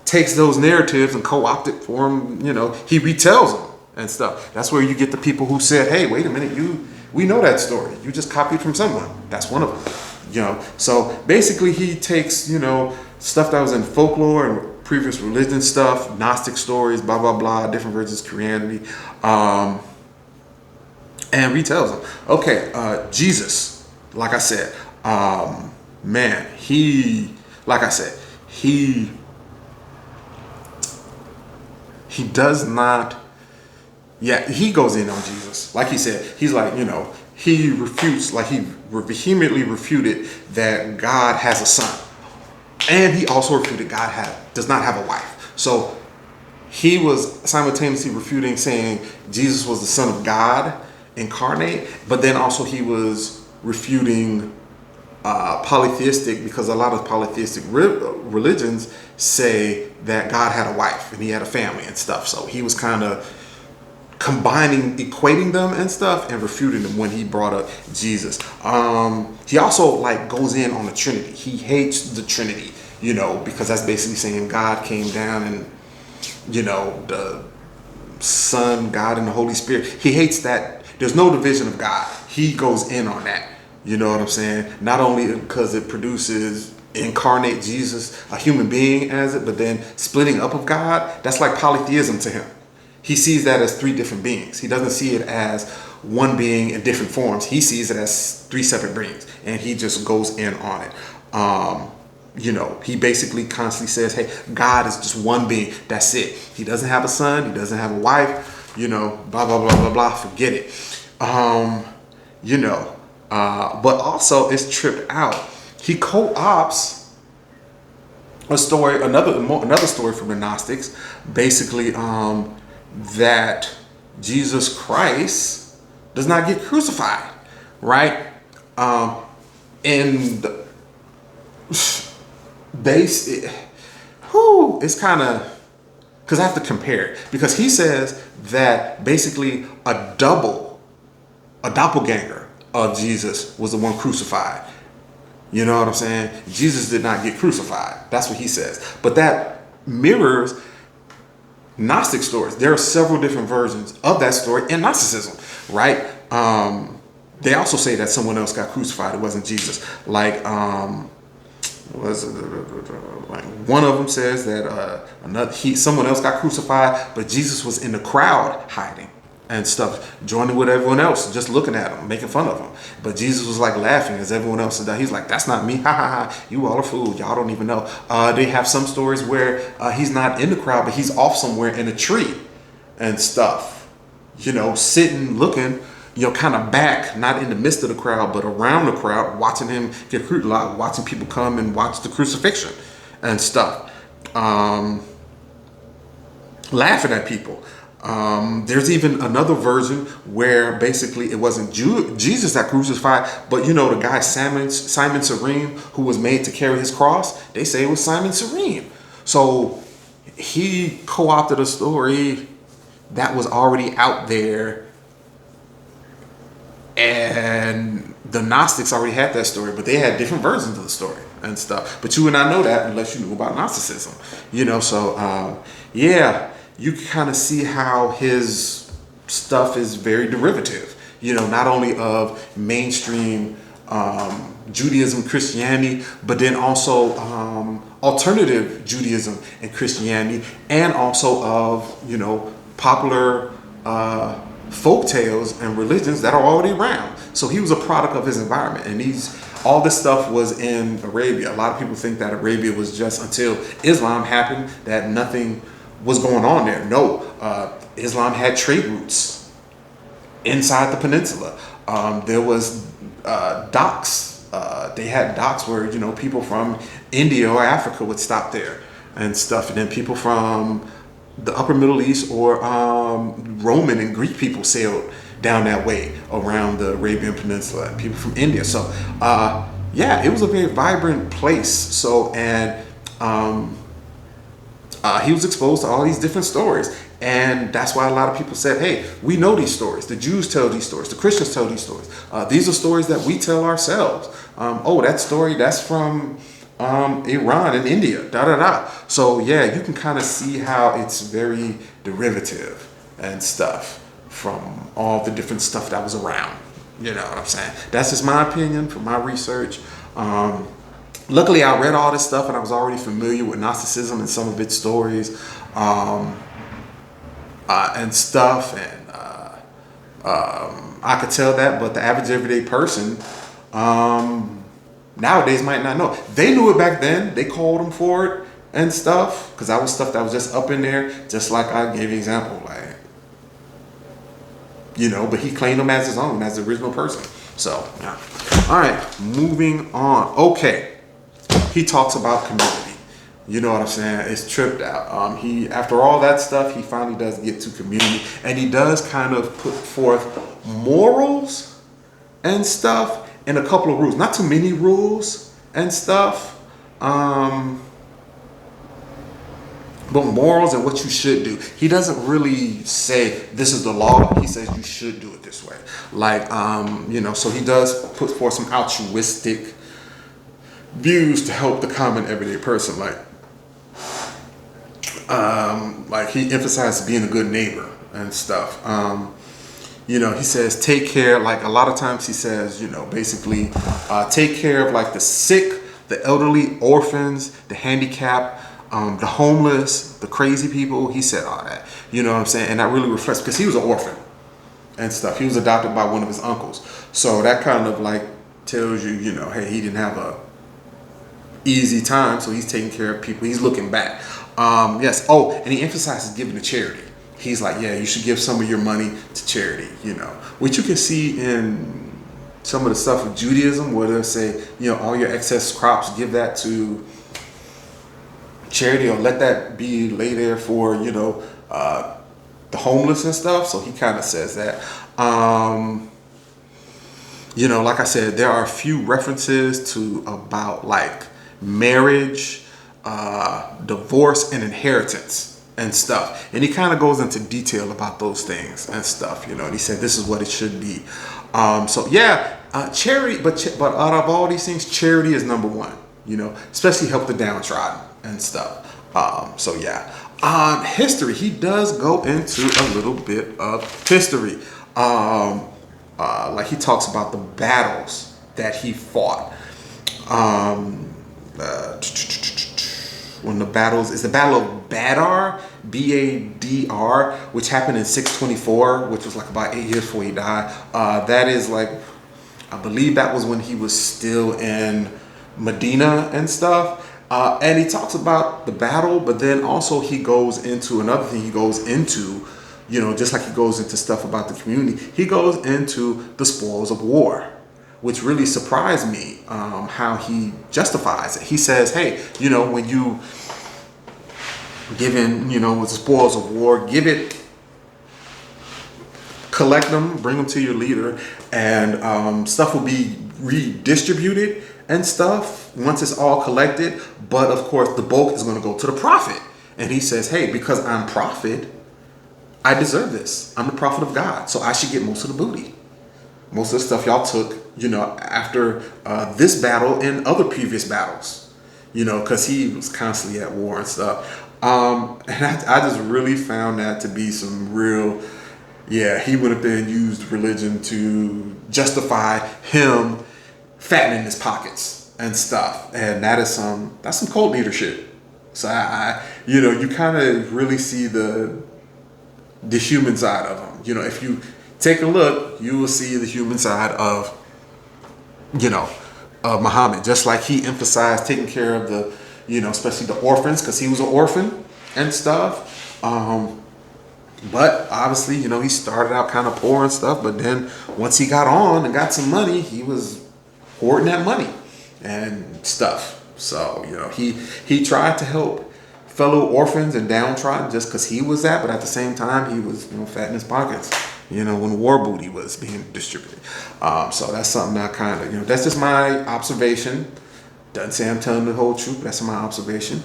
takes those narratives and co-opt it for him. He retells them and stuff. That's where you get the people who said, hey, wait a minute, we know that story. You just copied from someone. That's one of them. So basically he takes, stuff that was in folklore and previous religion stuff, Gnostic stories, blah, blah, blah, different versions of Christianity, and retells them. Okay, Jesus, like I said, man, he does not, he goes in on Jesus. Like he said, he's like, he refutes, like he vehemently refuted that God has a son. And he also refuted God does not have a wife. So he was simultaneously refuting, saying Jesus was the Son of God incarnate, but then also he was refuting polytheistic, because a lot of polytheistic religions say that God had a wife and he had a family and stuff. So he was kind of equating them and stuff and refuting them when he brought up Jesus. He also goes in on the Trinity. He hates the Trinity, because that's basically saying God came down and, the Son, God, and the Holy Spirit. He hates that. There's no division of God. He goes in on that. You know what I'm saying? Not only because it produces incarnate Jesus, a human being as it, but then splitting up of God, that's like polytheism to him. He sees that as three different beings. He doesn't see it as one being in different forms. He sees it as three separate beings, and he just goes in on it. He basically constantly says, hey, God is just one being. That's it. He doesn't have a son. He doesn't have a wife. Blah, blah, blah, blah, blah. Forget it. But also it's tripped out. He co-opts a story, another story from the Gnostics, basically, that Jesus Christ does not get crucified, right? And it's kind of, because I have to compare it, because he says that basically a doppelganger of Jesus was the one crucified. You know what I'm saying? Jesus did not get crucified. That's what he says. But that mirrors Gnostic stories. There are several different versions of that story in Gnosticism, right? They also say that someone else got crucified. It wasn't Jesus. One of them says that someone else got crucified, but Jesus was in the crowd hiding and stuff, joining with everyone else, just looking at him, making fun of him. But Jesus was laughing as everyone else is down. He's like, that's not me. Ha ha ha. You all are fools. Y'all don't even know. They have some stories where he's not in the crowd, but he's off somewhere in a tree and stuff, sitting, looking, kind of back, not in the midst of the crowd, but around the crowd, watching him get crucified, watching people come and watch the crucifixion and stuff, laughing at people. There's even another version where basically it wasn't Jesus that crucified, but you know the guy Simon Serene who was made to carry his cross. They say it was Simon Serene. So he co-opted a story that was already out there, and the Gnostics already had that story, but they had different versions of the story and stuff. But you would not know that unless you knew about Gnosticism, you know. So yeah, you can kind of see how his stuff is very derivative, you know, not only of mainstream Judaism, Christianity, but then also alternative Judaism and Christianity, and also of, you know, popular folk tales and religions that are already around. So he was a product of his environment, and all this stuff was in Arabia. A lot of people think that Arabia was just until Islam happened that nothing was going on there. No, Islam had trade routes inside the peninsula. There was docks. They had docks where, you know, people from India or Africa would stop there and stuff, and then people from the upper Middle East or Roman and Greek people sailed down that way around the Arabian Peninsula, and people from India. So yeah, it was a very vibrant place. So, and he was exposed to all these different stories, and that's why a lot of people said, hey, we know these stories. The Jews tell these stories, the Christians tell these stories. These are stories that we tell ourselves. Oh, that story, that's from Iran and India, da da da. So yeah, you can kind of see how it's very derivative and stuff from all the different stuff that was around. You know what I'm saying? That's just my opinion from my research. Luckily, I read all this stuff and I was already familiar with Gnosticism and some of its stories and stuff, and I could tell that, but the average everyday person nowadays might not know. They knew it back then. They called them for it and stuff, because that was stuff that was just up in there, just like I gave an example, like, you know, but he claimed them as his own, as the original person. So, yeah. All right, moving on. Okay, he talks about community. You know what I'm saying? It's tripped out. He, after all that stuff, he finally does get to community, and he does kind of put forth morals and stuff, and a couple of rules. Not too many rules and stuff, but morals and what you should do. He doesn't really say this is the law. He says you should do it this way. Like, you know, so he does put forth some altruistic views to help the common everyday person. Like he emphasizes being a good neighbor and stuff. You know, he says take care, like a lot of times he says, you know, basically take care of like the sick, the elderly, orphans, the handicapped, the homeless, the crazy people. He said all that, you know what I'm saying? And that really reflects, because he was an orphan and stuff. He was adopted by one of his uncles. So that kind of like tells you, you know, hey, he didn't have a easy time, so he's taking care of people. He's looking back. Yes. Oh, and he emphasizes giving to charity. He's like, yeah, you should give some of your money to charity, you know, which you can see in some of the stuff of Judaism, where they'll say, you know, all your excess crops, give that to charity, or let that be lay there for, you know, the homeless and stuff. So he kind of says that. You know, like I said, there are a few references to about like marriage, divorce, and inheritance and stuff, and he kind of goes into detail about those things and stuff, you know, and he said this is what it should be. So yeah, charity, but out of all these things, charity is number one, you know, especially help the downtrodden and stuff. So yeah, history, he does go into a little bit of history. Like he talks about the battles that he fought. When the battles, is the Battle of Badr, B-A-D-R, which happened in 624, which was like about 8 years before he died. That is like, I believe that was when he was still in Medina and stuff. And he talks about the battle, but then also he goes into another thing. He goes into, you know, just like he goes into stuff about the community, he goes into the spoils of war, which really surprised me, how he justifies it. He says, hey, you know, when you given, you know, with the spoils of war, give it collect them, bring them to your leader, and stuff will be redistributed and stuff once it's all collected. But of course, the bulk is going to go to the prophet. And he says, hey, because I'm prophet, I deserve this. I'm the prophet of God, so I should get most of the booty. Most of the stuff y'all took, after this battle and other previous battles, because he was constantly at war and stuff. And I just really found that to be some real, he would have been used religion to justify him fattening his pockets and stuff. And that's some cult leadership. So you kind of really see the human side of him. If you take a look, you will see the human side of, Muhammad. Just like he emphasized taking care of the, especially the orphans, because he was an orphan and stuff. But obviously, he started out kind of poor and stuff. But then once he got on and got some money, he was hoarding that money and stuff. So, he tried to help fellow orphans and downtrodden just because he was that. But at the same time, he was, fattening his pockets, when war booty was being distributed. So that's something that kind of, that's just my observation. Doesn't say I'm telling the whole truth, but that's my observation.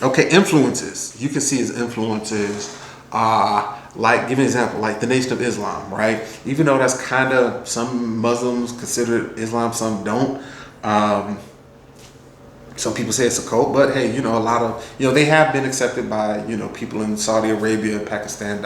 Okay, influences. You can see his influences. Like, give an example, like the Nation of Islam, right? Even though that's kind of, some Muslims consider Islam, some don't. Some people say it's a cult, but hey, a lot of, they have been accepted by, people in Saudi Arabia, Pakistan,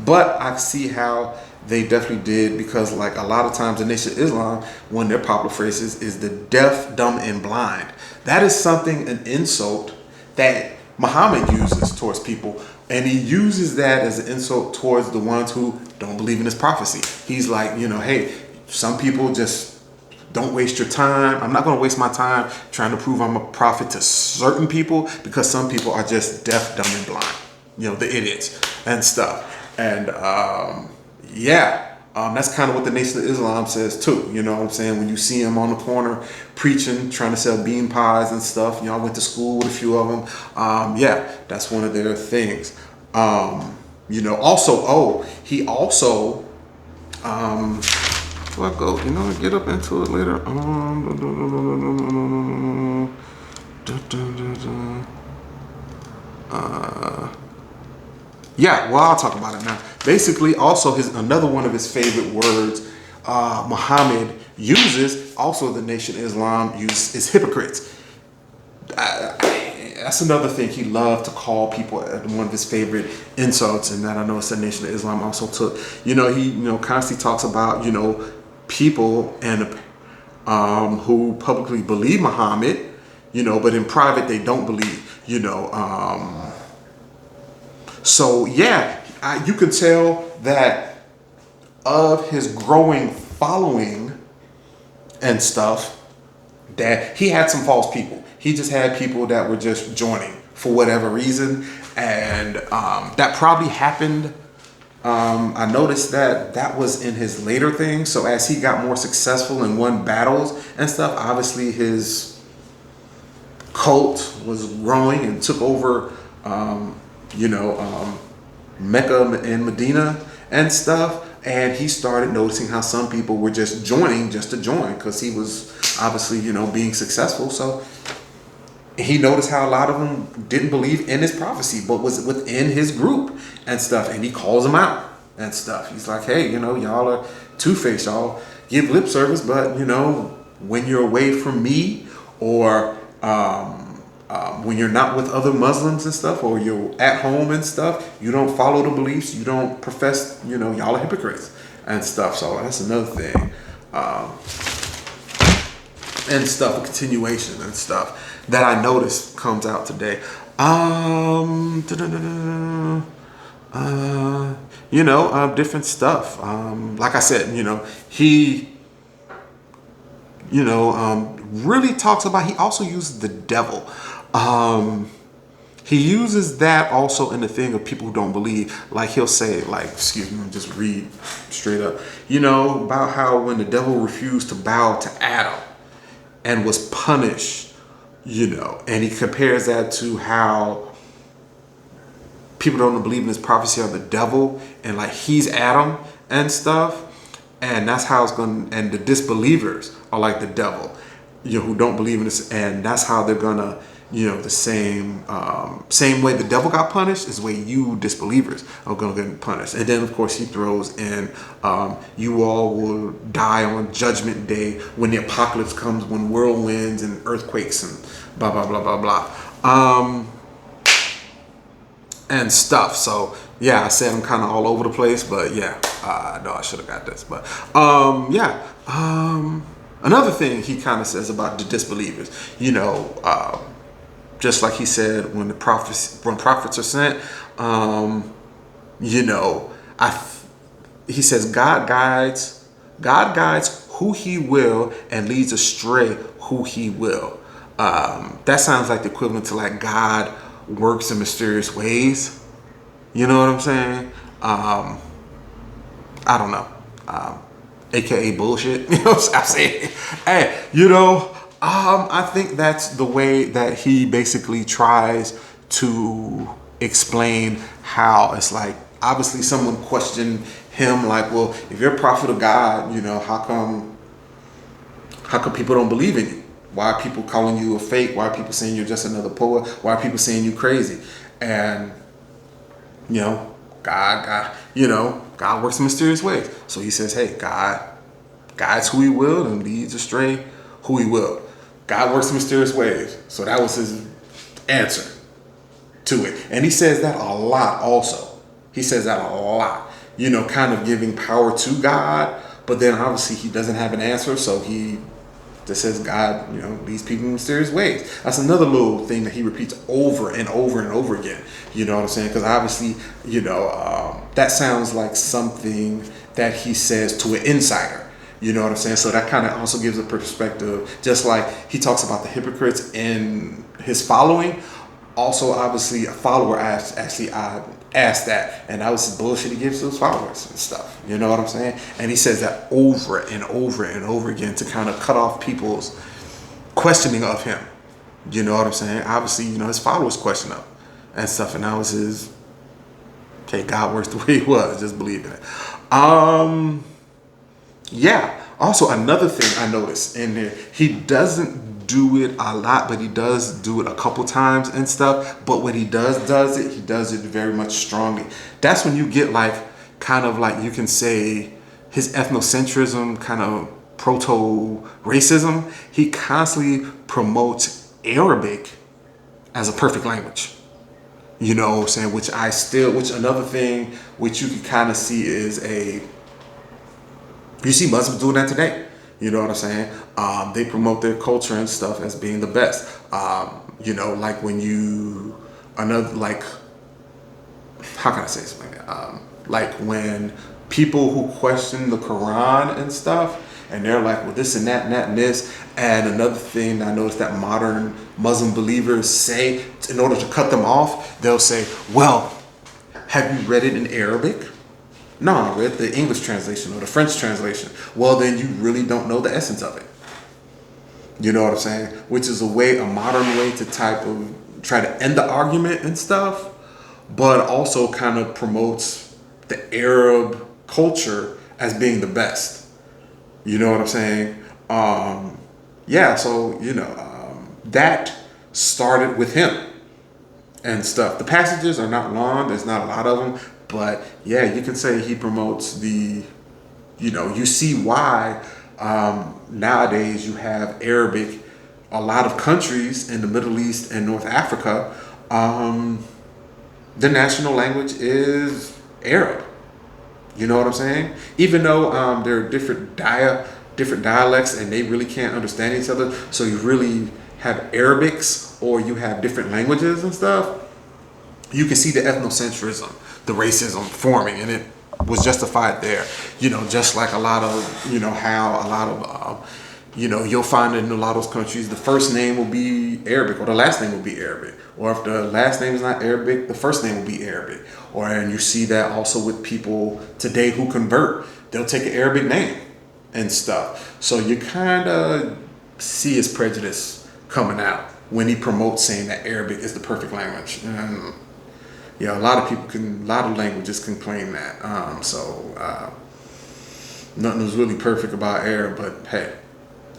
But I see how they definitely did, because like a lot of times the Nation of Islam, one of their popular phrases is the deaf, dumb, and blind. That is something, an insult that Muhammad uses towards people. And he uses that as an insult towards the ones who don't believe in his prophecy. He's like, hey, some people just don't waste your time. I'm not going to waste my time trying to prove I'm a prophet to certain people, because some people are just deaf, dumb, and blind. The idiots and stuff. And that's kind of what the Nation of Islam says too. You know what I'm saying? When you see them on the corner preaching, trying to sell bean pies and stuff. I went to school with a few of them. That's one of their things. He also, I go, get up into it later. I'll talk about it now. Basically, also another one of his favorite words, Muhammad uses, also the Nation of Islam is hypocrites. That's another thing he loved to call people, one of his favorite insults, and that I know it's the Nation of Islam also took. He constantly talks about, people and who publicly believe Muhammad, but in private they don't believe, you can tell that of his growing following and stuff, that he had some false people. He just had people that were just joining for whatever reason, and that probably happened. I noticed that was in his later things. So as he got more successful and won battles and stuff, obviously his cult was growing and took over, Mecca and Medina and stuff. And he started noticing how some people were just joining just to join, because he was obviously, being successful. So he noticed how a lot of them didn't believe in his prophecy, but was within his group and stuff. And he calls them out and stuff. He's like, hey, y'all are two-faced. Y'all give lip service, but, when you're away from me, or when you're not with other Muslims and stuff, or you're at home and stuff, you don't follow the beliefs, you don't profess, y'all are hypocrites and stuff. So that's another thing. And stuff, a continuation and stuff that I noticed comes out today. Different stuff. Like I said, he, really talks about, he also uses the devil. He uses that also in the thing of people who don't believe. Like he'll say, just read straight up, about how when the devil refused to bow to Adam and was punished, and he compares that to how people don't believe in this prophecy of the devil, and like he's Adam and stuff, and that's how it's gonna. And the disbelievers are like the devil, who don't believe in this, and that's how they're gonna, the same way the devil got punished is the way you disbelievers are gonna get punished. And then of course he throws in, you all will die on Judgment Day when the apocalypse comes, when whirlwinds and earthquakes and blah blah blah blah blah. And stuff. So yeah, I said I'm kind of all over the place, but yeah, no, I should have got this. But another thing he kind of says about the disbelievers, just like he said when prophets are sent, he says God guides who he will and leads astray who he will. That sounds like the equivalent to like God works in mysterious ways. You know what I'm saying? I don't know. AKA bullshit. You know what I'm saying? Hey, I think that's the way that he basically tries to explain how it's like, obviously someone questioned him like, well, if you're a prophet of God, how come people don't believe in you? Why are people calling you a fake? Why are people saying you're just another poet? Why are people saying you crazy? And, God works in mysterious ways. So he says, hey, God guides who he will and leads astray who he will. God works in mysterious ways. So that was his answer to it. And he says that a lot also. He says that a lot, kind of giving power to God. But then obviously he doesn't have an answer. So he just says God, leads people in mysterious ways. That's another little thing that he repeats over and over and over again. You know what I'm saying? Because obviously, that sounds like something that he says to an insider. You know what I'm saying? So that kind of also gives a perspective, just like he talks about the hypocrites in his following. Also, obviously, a follower asked that, and that was the bullshit he gives to his followers and stuff. You know what I'm saying? And he says that over and over and over again to kind of cut off people's questioning of him. You know what I'm saying? Obviously, his followers question him and stuff, and that was his, okay, God works the way he was, just believe in it. Yeah. Also, another thing I noticed in there, he doesn't do it a lot, but he does do it a couple times and stuff. But when he does it, he does it very much strongly. That's when you get like, kind of like, you can say his ethnocentrism, kind of proto-racism. He constantly promotes Arabic as a perfect language. You know what I'm saying? Which another thing which you can kind of see is you see Muslims doing that today. You know what I'm saying? They promote their culture and stuff as being the best. Like when how can I say something? Like when people who question the Qur'an and stuff, and they're like, well, this and that and that and this. And another thing I noticed that modern Muslim believers say, in order to cut them off, they'll say, well, have you read it in Arabic? No, I read the English translation or the French translation. Well, then you really don't know the essence of it. You know what I'm saying? Which is a modern way to try to end the argument and stuff, but also kind of promotes the Arab culture as being the best. You know what I'm saying? That started with him and stuff. The passages are not long. There's not a lot of them. But yeah, you can say he promotes you see why nowadays you have Arabic. A lot of countries in the Middle East and North Africa, the national language is Arab. You know what I'm saying? Even though there are different dialects and they really can't understand each other, so you really have Arabics or you have different languages and stuff, you can see the ethnocentrism, the racism forming, and it was justified there. Just like a lot of, how a lot of, you'll find in a lot of those countries, the first name will be Arabic or the last name will be Arabic. Or if the last name is not Arabic, the first name will be Arabic. And you see that also with people today who convert. They'll take an Arabic name and stuff. So you kind of see his prejudice coming out when he promotes saying that Arabic is the perfect language. Yeah, a lot of people can, a lot of languages can claim that. Nothing was really perfect about air, but hey,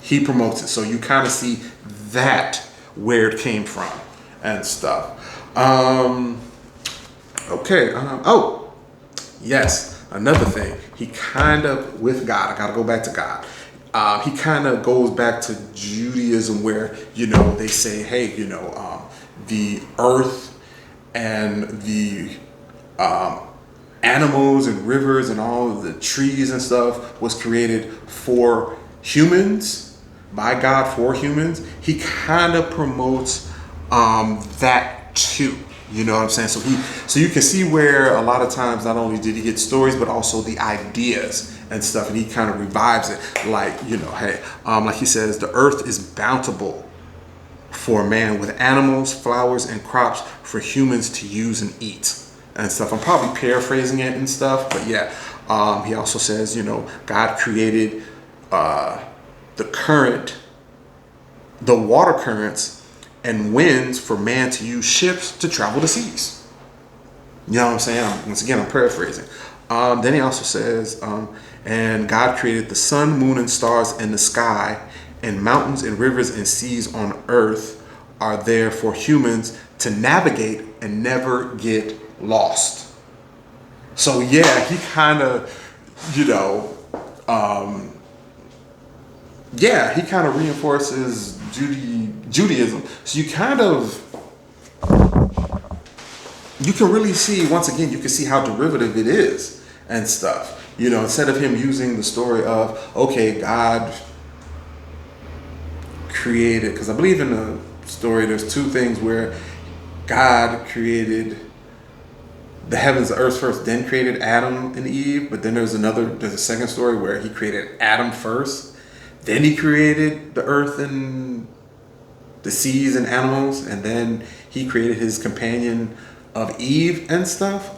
he promotes it. So you kind of see that where it came from and stuff. Okay. Oh, yes. Another thing. He kind of, with God, I got to go back to God. He kind of goes back to Judaism where, they say, hey, the earth and the animals and rivers and all of the trees and stuff was created for humans, by God for humans. He kind of promotes that too. You know what I'm saying? So you can see where a lot of times not only did he get stories, but also the ideas and stuff, and he kind of revives it. Like, hey, like he says, the earth is bountiful for man with animals, flowers, and crops for humans to use and eat and stuff. I'm probably paraphrasing it and stuff, but yeah. He also says, God created the water currents and winds for man to use ships to travel the seas. You know what I'm saying? Once again, I'm paraphrasing. Then he also says, and God created the sun, moon, and stars in the sky, and mountains and rivers and seas on earth are there for humans to navigate and never get lost. So yeah, he kind of, he kind of reinforces Judaism. So you can really see, once again, you can see how derivative it is and stuff. Instead of him using the story of, okay, God created, because I believe in the story there's two things where God created the heavens, the earth first, then created Adam and Eve. But then there's a second story where he created Adam first, then he created the earth and the seas and animals, and then he created his companion of Eve and stuff.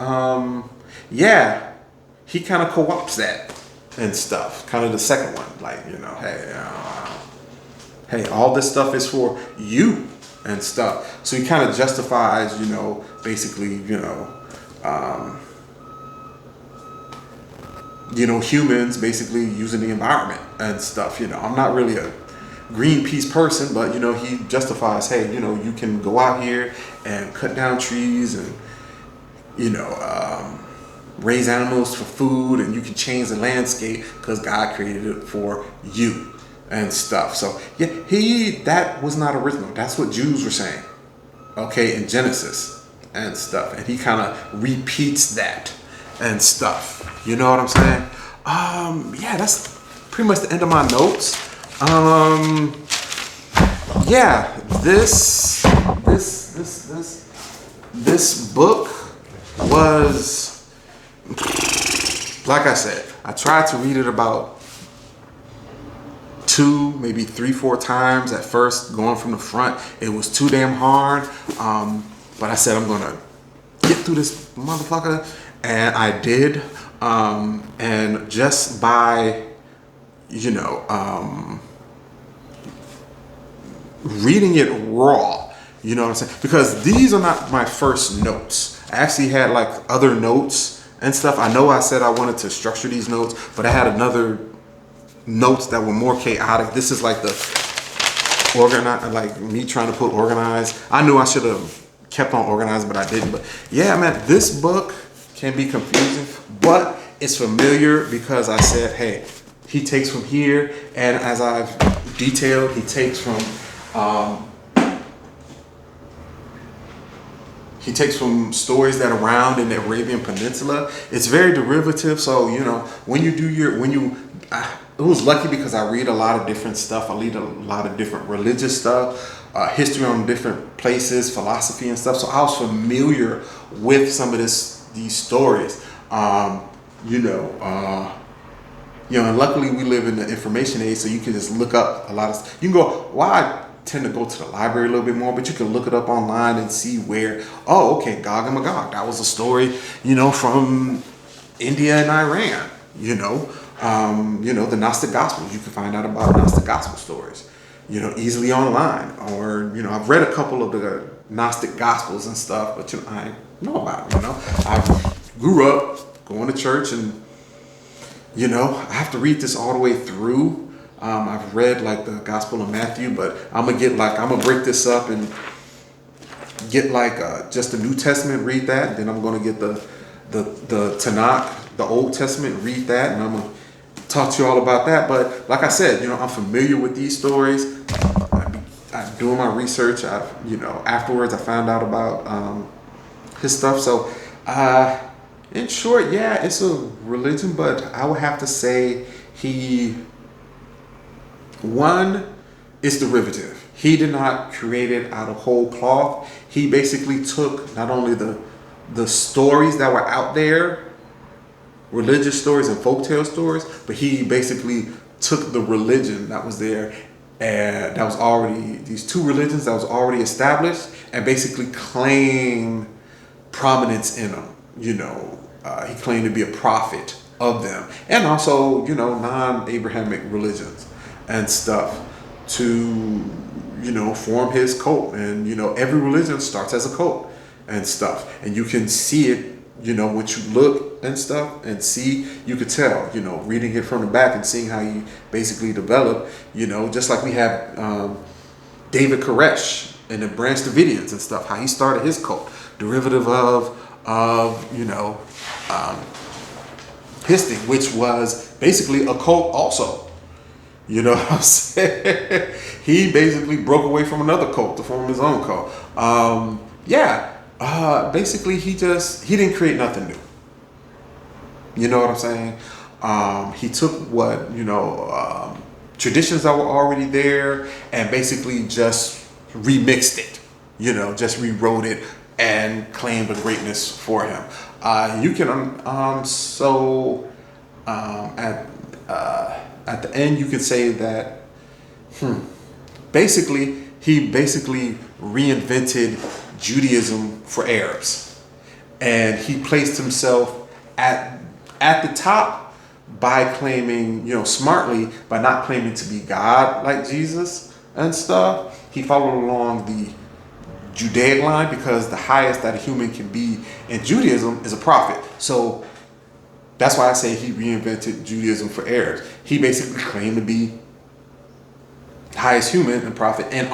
He kind of co-opts that and stuff. Kind of the second one, like, hey, all this stuff is for you and stuff. So he kind of justifies, basically, humans basically using the environment and stuff. I'm not really a Greenpeace person, but he justifies, hey, you can go out here and cut down trees and raise animals for food, and you can change the landscape because God created it for you and stuff. So yeah, that was not original. That's what Jews were saying, okay, in Genesis and stuff, and he kind of repeats that and stuff. You know what I'm saying? That's pretty much the end of my notes. This book was, like I said, I tried to read it about 2, maybe 3, 4 times at first, going from the front. It was too damn hard. But I said, I'm gonna get through this motherfucker, and I did. And just by, reading it raw, you know what I'm saying? Because these are not my first notes. I actually had like other notes and stuff. I know I said I wanted to structure these notes, but I had another notes that were more chaotic. This is like the organize, like me trying to put organized. I knew I should have kept on organized, but I didn't. But yeah, man, this book can be confusing, but it's familiar because I said, hey, he takes from here, and as I've detailed, he takes from stories that are around in the Arabian Peninsula. It's very derivative. So, it was lucky because I read a lot of different stuff. I read a lot of different religious stuff, history on different places, philosophy and stuff. So I was familiar with some of these stories. And luckily we live in the information age, so you can just look up a lot of stuff. You can go, I tend to go to the library a little bit more, but you can look it up online and see where, Gog and Magog, that was a story, from India and Iran, the Gnostic Gospels. You can find out about Gnostic Gospel stories, easily online. Or, I've read a couple of the Gnostic Gospels and stuff, but I know about it. I grew up going to church, and I have to read this all the way through. I've read like the Gospel of Matthew, but I'm gonna break this up and get like just the New Testament, read that. Then I'm gonna get the Tanakh, the Old Testament, read that, and I'm gonna talk to you all about that. But like I said, I'm familiar with these stories. I'm doing my research. Afterwards I found out about his stuff. So in short, yeah, it's a religion, but I would have to say one is derivative. He did not create it out of whole cloth. He basically took not only the stories that were out there, religious stories and folktale stories, but he basically took the religion that was there, and that was already, these two religions that was already established, and basically claimed prominence in them. He claimed to be a prophet of them, and also non-Abrahamic religions and stuff to form his cult. And every religion starts as a cult and stuff, and you can see it once you look and stuff and see, you could tell, reading it from the back and seeing how he basically developed, just like we have David Koresh and the Branch Davidians and stuff, how he started his cult, derivative of his thing, which was basically a cult also. You know what I'm saying? He basically broke away from another cult to form his own cult. Basically he didn't create nothing new. You know what I'm saying? He took what, traditions that were already there and basically just remixed it, just rewrote it and claimed a greatness for him. You can, at the end, you could say that, he basically reinvented Judaism for Arabs, and he placed himself at the top by claiming, smartly, by not claiming to be God like Jesus and stuff. He followed along the Judaic line, because the highest that a human can be in Judaism is a prophet. So that's why I say he reinvented Judaism for Arabs. He basically claimed to be the highest human and prophet, and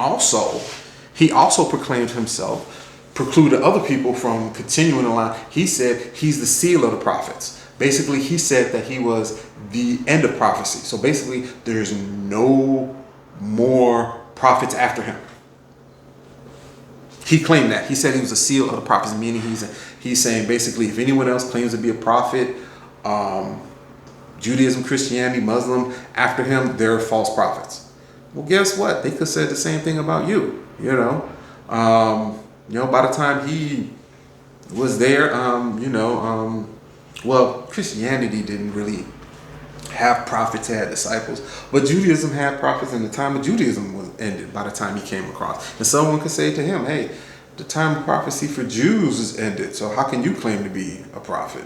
he also proclaimed himself, precluded other people from continuing the line. He said he's the seal of the prophets. Basically, he said that he was the end of prophecy. So basically, there's no more prophets after him. He claimed that. He said he was a seal of the prophets, meaning he's saying basically, if anyone else claims to be a prophet, Judaism, Christianity, Muslim, after him, they're false prophets. Well, guess what? They could have said the same thing about you. By the time he was there, Christianity didn't really have prophets, had disciples, but Judaism had prophets, and the time of Judaism was ended by the time he came across. And someone could say to him, hey, the time of prophecy for Jews is ended, so how can you claim to be a prophet?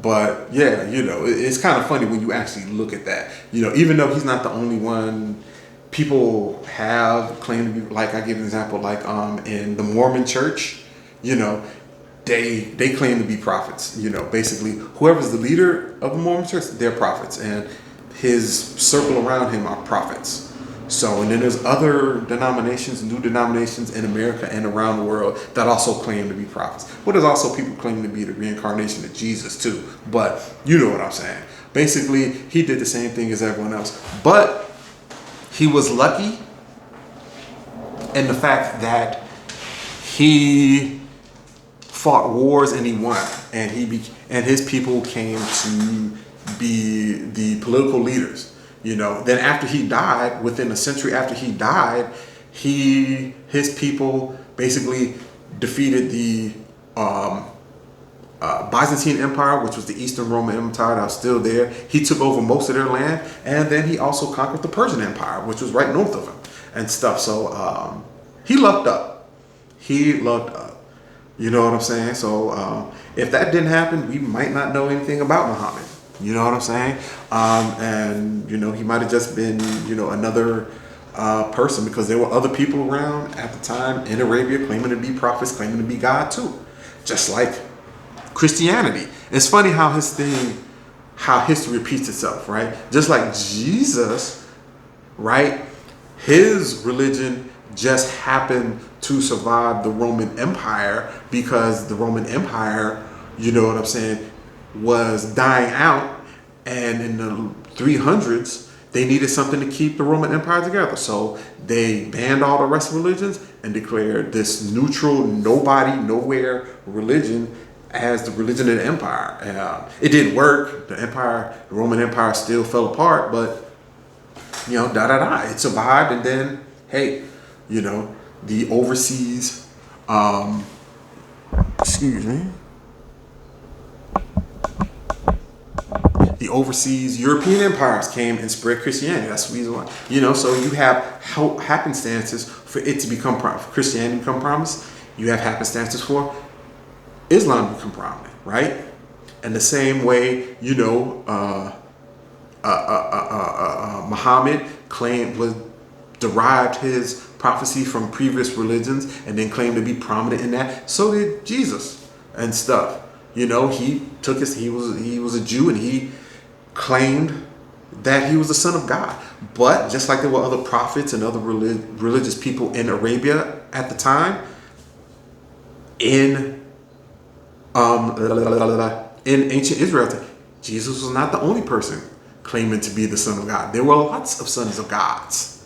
But yeah, it's kind of funny when you actually look at that. Even though he's not the only one, people have claimed to be, like, I give an example, like in the Mormon church, they claim to be prophets. Basically whoever's the leader of the Mormon church, they're prophets, and his circle around him are prophets. So, and then there's other denominations, new denominations in America and around the world that also claim to be prophets. But there's also people claiming to be the reincarnation of Jesus too. But you know what I'm saying. Basically, he did the same thing as everyone else. But he was lucky in the fact that he fought wars and he won, and his people came to be the political leaders. Then after he died, within a century after he died, his people basically defeated the Byzantine Empire, which was the Eastern Roman Empire that was still there. He took over most of their land, and then he also conquered the Persian Empire, which was right north of him and stuff. So he lucked up. You know what I'm saying? So if that didn't happen, we might not know anything about Muhammad. You know what I'm saying? And he might have just been another person, because there were other people around at the time in Arabia claiming to be prophets, claiming to be God too. just like Christianity. It's funny how how history repeats itself, right? Just like Jesus, right? His religion just happened to survive the Roman Empire because the Roman Empire, you know what I'm saying, was dying out, and in the 300s they needed something to keep the Roman Empire together. So they banned all the rest of religions and declared this neutral, nobody, nowhere religion as the religion of the empire. It didn't work. The Roman Empire still fell apart, but it survived, and then, hey, the overseas, excuse me, the overseas European empires came and spread Christianity. That's the reason why, so you have happenstances for it to become, for Christianity to become prominent. You have happenstances for Islam to become prominent, right? And the same way, Muhammad derived his prophecy from previous religions and then claimed to be prominent in that. So did Jesus and stuff. He was a Jew, and he claimed that he was the son of God. But just like there were other prophets and other religious people in Arabia at the time, in ancient Israel, Jesus was not the only person claiming to be the son of God. There were lots of sons of gods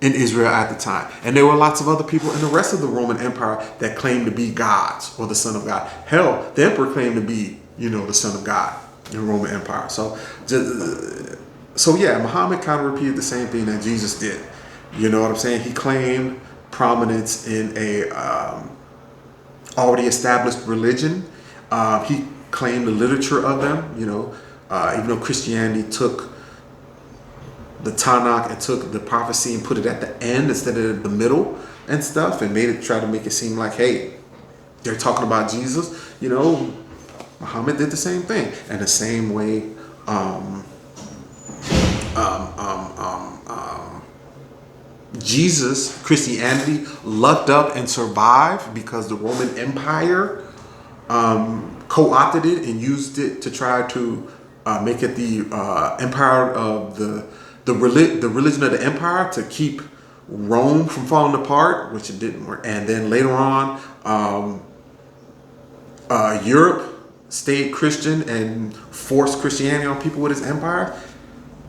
in Israel at the time. And there were lots of other people in the rest of the Roman Empire that claimed to be gods or the son of God. Hell, the emperor claimed to be, the son of God in the Roman Empire. So yeah, Muhammad kind of repeated the same thing that Jesus did. You know what I'm saying? He claimed prominence in a already established religion. He claimed the literature of them, even though Christianity took the Tanakh and took the prophecy and put it at the end instead of the middle and stuff, and try to make it seem like, hey, they're talking about Jesus. Muhammad did the same thing. And the same way Christianity lucked up and survived because the Roman Empire co-opted it and used it to try to make it the empire of the religion of the empire, to keep Rome from falling apart, which it didn't work. And then later on, Europe stayed Christian and forced Christianity on people with his empire.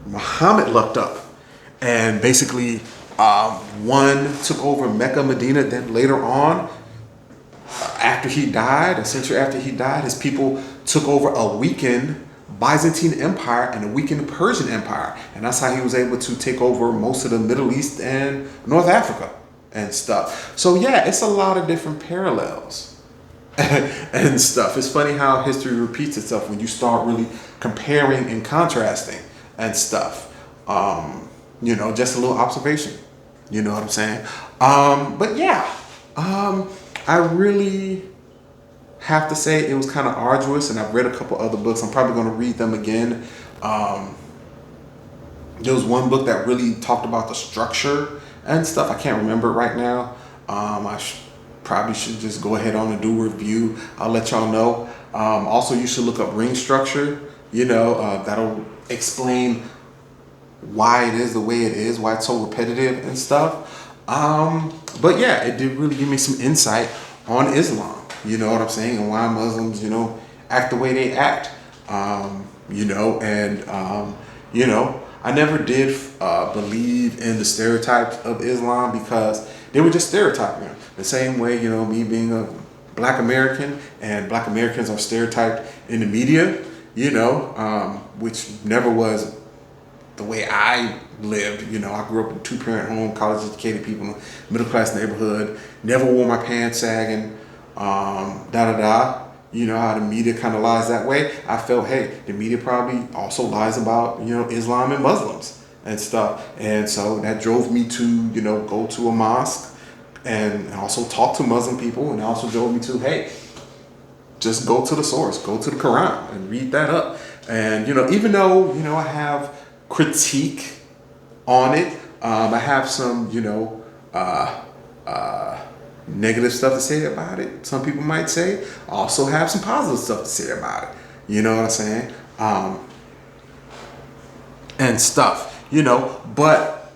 Muhammad lucked up and basically one took over Mecca, Medina. Then later on, after he died, a century after he died, his people took over a weakened Byzantine Empire and a weakened Persian Empire. And that's how he was able to take over most of the Middle East and North Africa and stuff. So yeah, it's a lot of different parallels and stuff. It's funny how history repeats itself when you start really comparing and contrasting and stuff. Just a little observation. You know what I'm saying? But yeah, I really have to say it was kind of arduous, and I've read a couple other books. I'm probably going to read them again. There was one book that really talked about the structure and stuff. I can't remember it right now. Probably should just go ahead on and do a review. I'll let y'all know. Also, you should look up ring structure. That'll explain why it is the way it is, why it's so repetitive and stuff. But yeah, it did really give me some insight on Islam. You know what I'm saying? And why Muslims, act the way they act. I never did believe in the stereotypes of Islam because they were just stereotyping. The same way, me being a Black American, and Black Americans are stereotyped in the media, which never was the way I lived. I grew up in a 2-parent home, college educated people, middle class neighborhood, never wore my pants sagging. How the media kind of lies that way. I felt, hey, the media probably also lies about, Islam and Muslims and stuff. And so that drove me to, go to a mosque and also talk to Muslim people, and also drove me to, hey, just go to the source, go to the Qur'an and read that up. And, even though, I have critique on it, I have some, negative stuff to say about it. Some people might say also have some positive stuff to say about it. You know what I'm saying? And stuff, but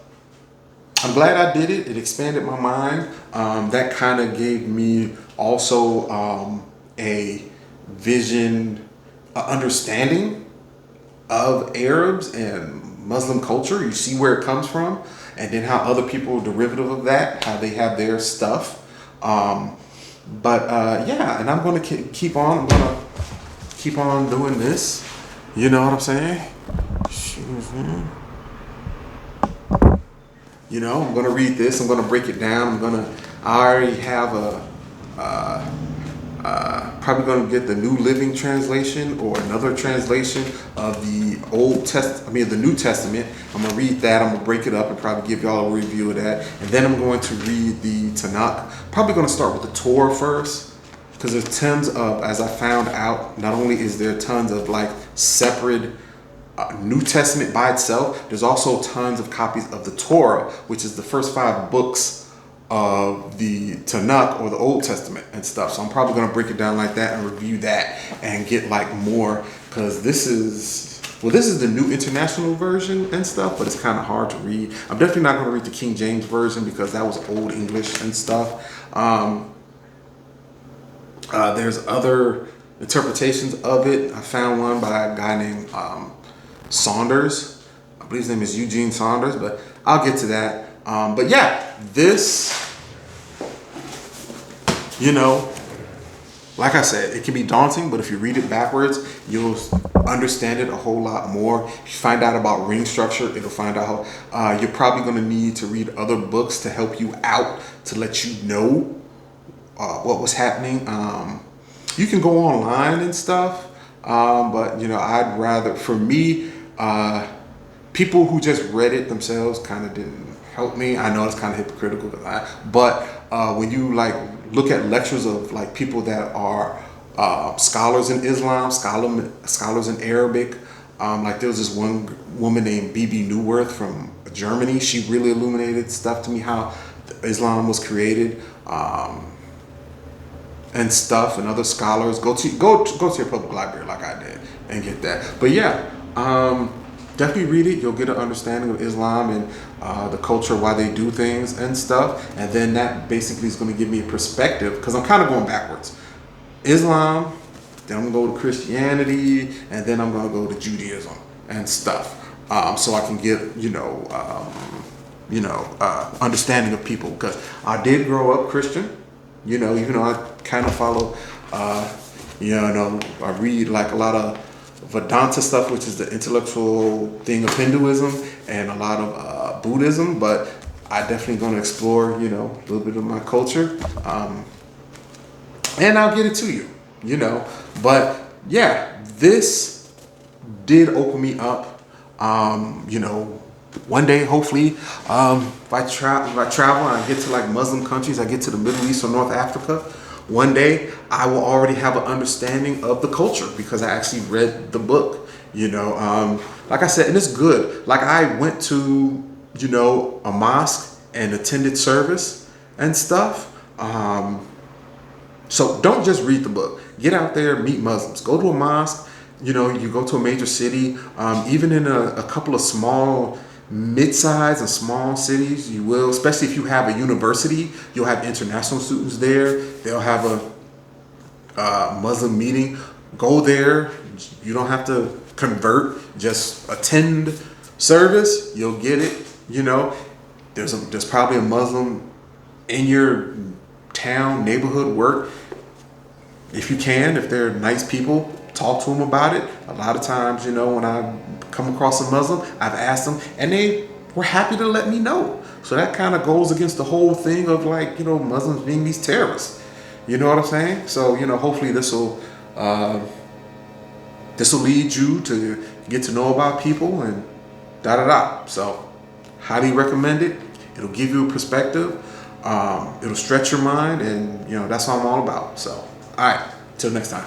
I'm glad I did it. It expanded my mind. That kind of gave me also a vision, understanding of Arabs and Muslim culture. You see where it comes from, and then how other people derivative of that, how they have their stuff. Yeah, and I'm going to keep on. I'm going to keep on doing this. You know what I'm saying? I'm going to read this. I'm going to break it down. I already have probably going to get the New Living Translation or another translation of the the New Testament. I'm going to read that. I'm going to break it up and probably give y'all a review of that. And then I'm going to read the Tanakh. Probably going to start with the Torah first, because there's tons of, as I found out, not only is there tons of like separate New Testament by itself, there's also tons of copies of the Torah, which is the first 5 books of the Tanakh or the Old Testament and stuff. So I'm probably going to break it down like that and review that and get like more, because this is the New International Version and stuff, but it's kind of hard to read. I'm definitely not going to read the King James Version because that was Old English and stuff. There's other interpretations of it. I found one by a guy named Saunders. I believe his name is Eugene Saunders, but I'll get to that. But yeah, this, like I said, it can be daunting, but if you read it backwards, you'll understand it a whole lot more. If you find out about ring structure, it'll find out how, you're probably going to need to read other books to help you out, to let you know what was happening. You can go online and stuff, but I'd rather, for me, people who just read it themselves kind of didn't help me. I know it's kind of hypocritical, but when you like look at lectures of like people that are scholars in Islam, scholars in Arabic, like there was this one woman named Bibi Newworth from Germany. She really illuminated stuff to me, how Islam was created, and stuff. And other scholars, go to your public library like I did and get that. But yeah, definitely read it. You'll get an understanding of Islam and the culture, why they do things and stuff. And then that basically is going to give me a perspective, because I'm kind of going backwards. Islam, then I'm going to go to Christianity, and then I'm going to go to Judaism and stuff. So I can get, understanding of people, because I did grow up Christian, even though I kind of follow, I read like a lot of Vedanta stuff, which is the intellectual thing of Hinduism, and a lot of Buddhism, but I definitely going to explore, a little bit of my culture, and I'll get it to you, but yeah, this did open me up. One day, hopefully, if I travel and I get to like Muslim countries, I get to the Middle East or North Africa, one day I will already have an understanding of the culture because I actually read the book, like I said, and it's good. Like I went to, a mosque and attended service and stuff. So don't just read the book. Get out there, meet Muslims, go to a mosque, you go to a major city, even in a couple of small, mid-sized and small cities, you will, especially if you have a university, you'll have international students there. They'll have a Muslim meeting. Go there. You don't have to convert. Just attend service. You'll get it. There's probably a Muslim in your town, neighborhood, work. If you can, if they're nice people, talk to them about it. A lot of times, when I come across a Muslim, I've asked them, and they were happy to let me know. So that kind of goes against the whole thing of like, Muslims being these terrorists. You know what I'm saying? So, hopefully this will lead you to get to know about people and da-da-da. So highly recommend it. It'll give you a perspective. It'll stretch your mind, and, that's what I'm all about. So, all right, till next time.